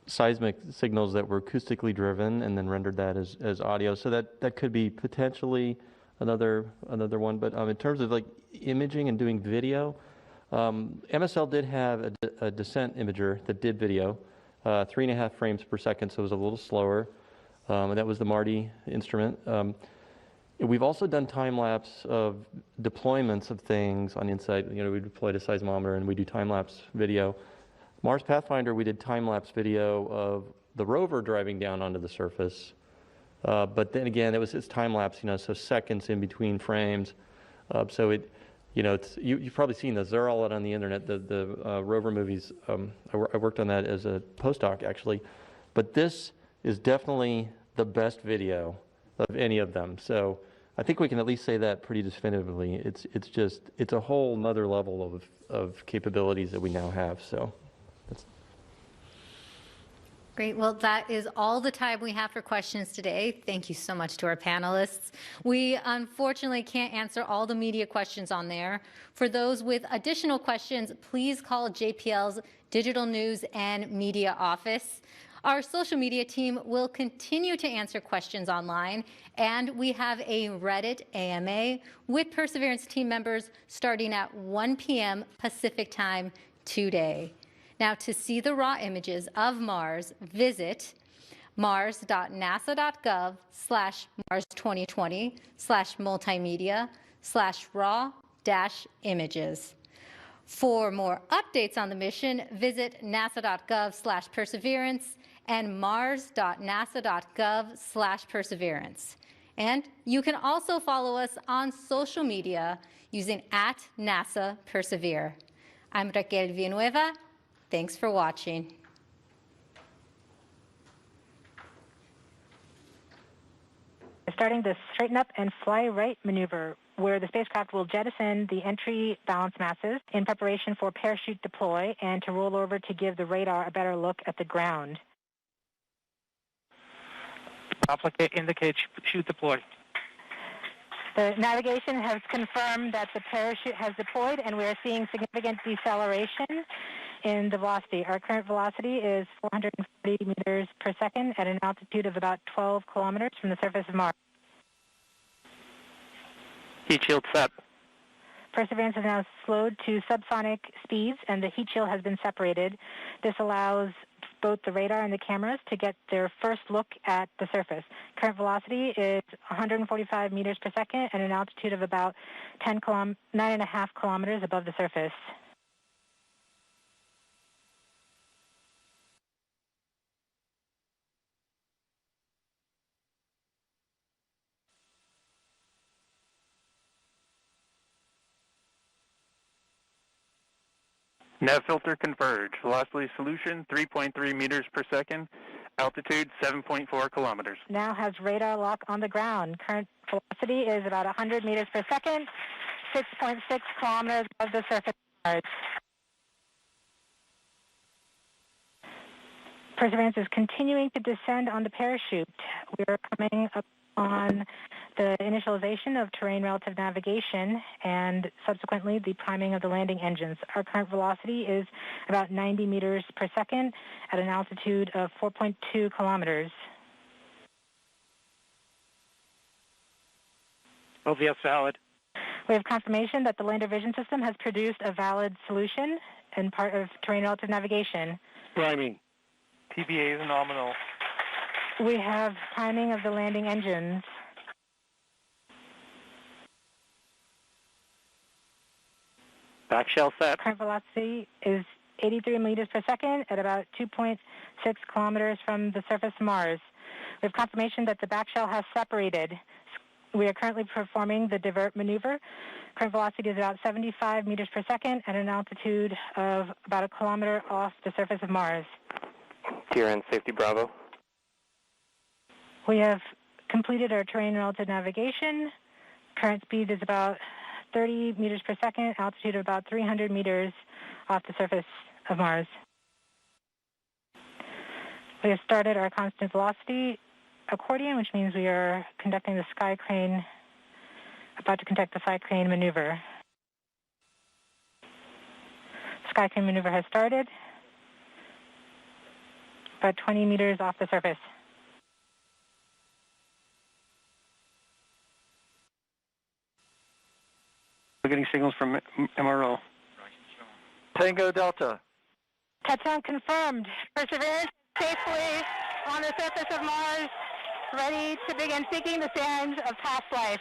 seismic signals that were acoustically driven and then rendered that as audio. So that could be potentially another one. But in terms of like imaging and doing video, MSL did have a descent imager that did video, 3.5 frames per second, so it was a little slower. And that was the Marty instrument. We've also done time-lapse of deployments of things on InSight. We deployed a seismometer and we do time-lapse video. Mars Pathfinder, we did time-lapse video of the rover driving down onto the surface. But then again, it's time-lapse, so seconds in between frames. So you've probably seen those. They're all out on the internet, the rover movies. I worked on that as a postdoc, actually. But this is definitely the best video of any of them. So I think we can at least say that pretty definitively. It's a whole nother level of capabilities that we now have. So that's Great. Well, that is all the time we have for questions today. Thank you so much to our panelists. We unfortunately can't answer all the media questions on there. For those with additional questions, please call JPL's Digital News and Media Office. Our social media team will continue to answer questions online, and we have a Reddit AMA with Perseverance team members starting at 1 p.m. Pacific time today. Now, to see the raw images of Mars, visit mars.nasa.gov/mars2020/multimedia/raw-images. For more updates on the mission, visit nasa.gov/perseverance and mars.nasa.gov/perseverance. And you can also follow us on social media using @NASAPersevere. I'm Raquel Villanueva. Thanks for watching. Starting the straighten up and fly right maneuver, where the spacecraft will jettison the entry balance masses in preparation for parachute deploy and to roll over to give the radar a better look at the ground. Indicate chute deploy. The navigation has confirmed that the parachute has deployed, and we are seeing significant deceleration in the velocity. Our current velocity is 440 meters per second at an altitude of about 12 kilometers from the surface of Mars. Heat shield set. Perseverance is now slowed to subsonic speeds, and the heat shield has been separated. This allows both the radar and the cameras to get their first look at the surface. Current velocity is 145 meters per second at an altitude of about 9.5 kilometers above the surface. Nav filter converge. Velocity solution 3.3 meters per second. Altitude 7.4 kilometers. Now has radar lock on the ground. Current velocity is about 100 meters per second, 6.6 kilometers above the surface of Mars. Perseverance is continuing to descend on the parachute. We are coming up on the initialization of terrain relative navigation and subsequently the priming of the landing engines. Our current velocity is about 90 meters per second at an altitude of 4.2 kilometers. OVS valid. We have confirmation that the lander vision system has produced a valid solution and part of terrain relative navigation. Priming. TBA is nominal. We have priming of the landing engines. Back shell set. Current velocity is 83 meters per second at about 2.6 kilometers from the surface of Mars. We have confirmation that the back shell has separated. We are currently performing the divert maneuver. Current velocity is about 75 meters per second at an altitude of about a kilometer off the surface of Mars. TRN Safety Bravo. We have completed our terrain relative navigation. Current speed is about 30 meters per second, altitude of about 300 meters off the surface of Mars. We have started our constant velocity accordion, which means we are conducting the sky crane, about to conduct the sky crane maneuver. Sky crane maneuver has started, about 20 meters off the surface. We're getting signals from MRO. Tango Delta. Touchdown confirmed. Perseverance safely on the surface of Mars, ready to begin seeking the sands of past life.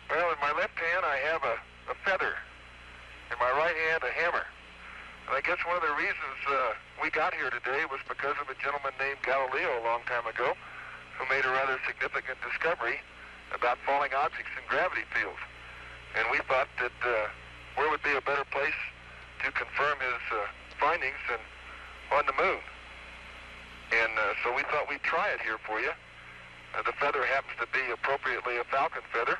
Well, in my left hand, I have a feather. In my right hand, a hammer. And I guess one of the reasons we got here today was because of a gentleman named Galileo a long time ago who made a rather significant discovery about falling objects in gravity fields. And we thought that where would be a better place to confirm his findings than on the moon. And so we thought we'd try it here for you. The feather happens to be appropriately a falcon feather.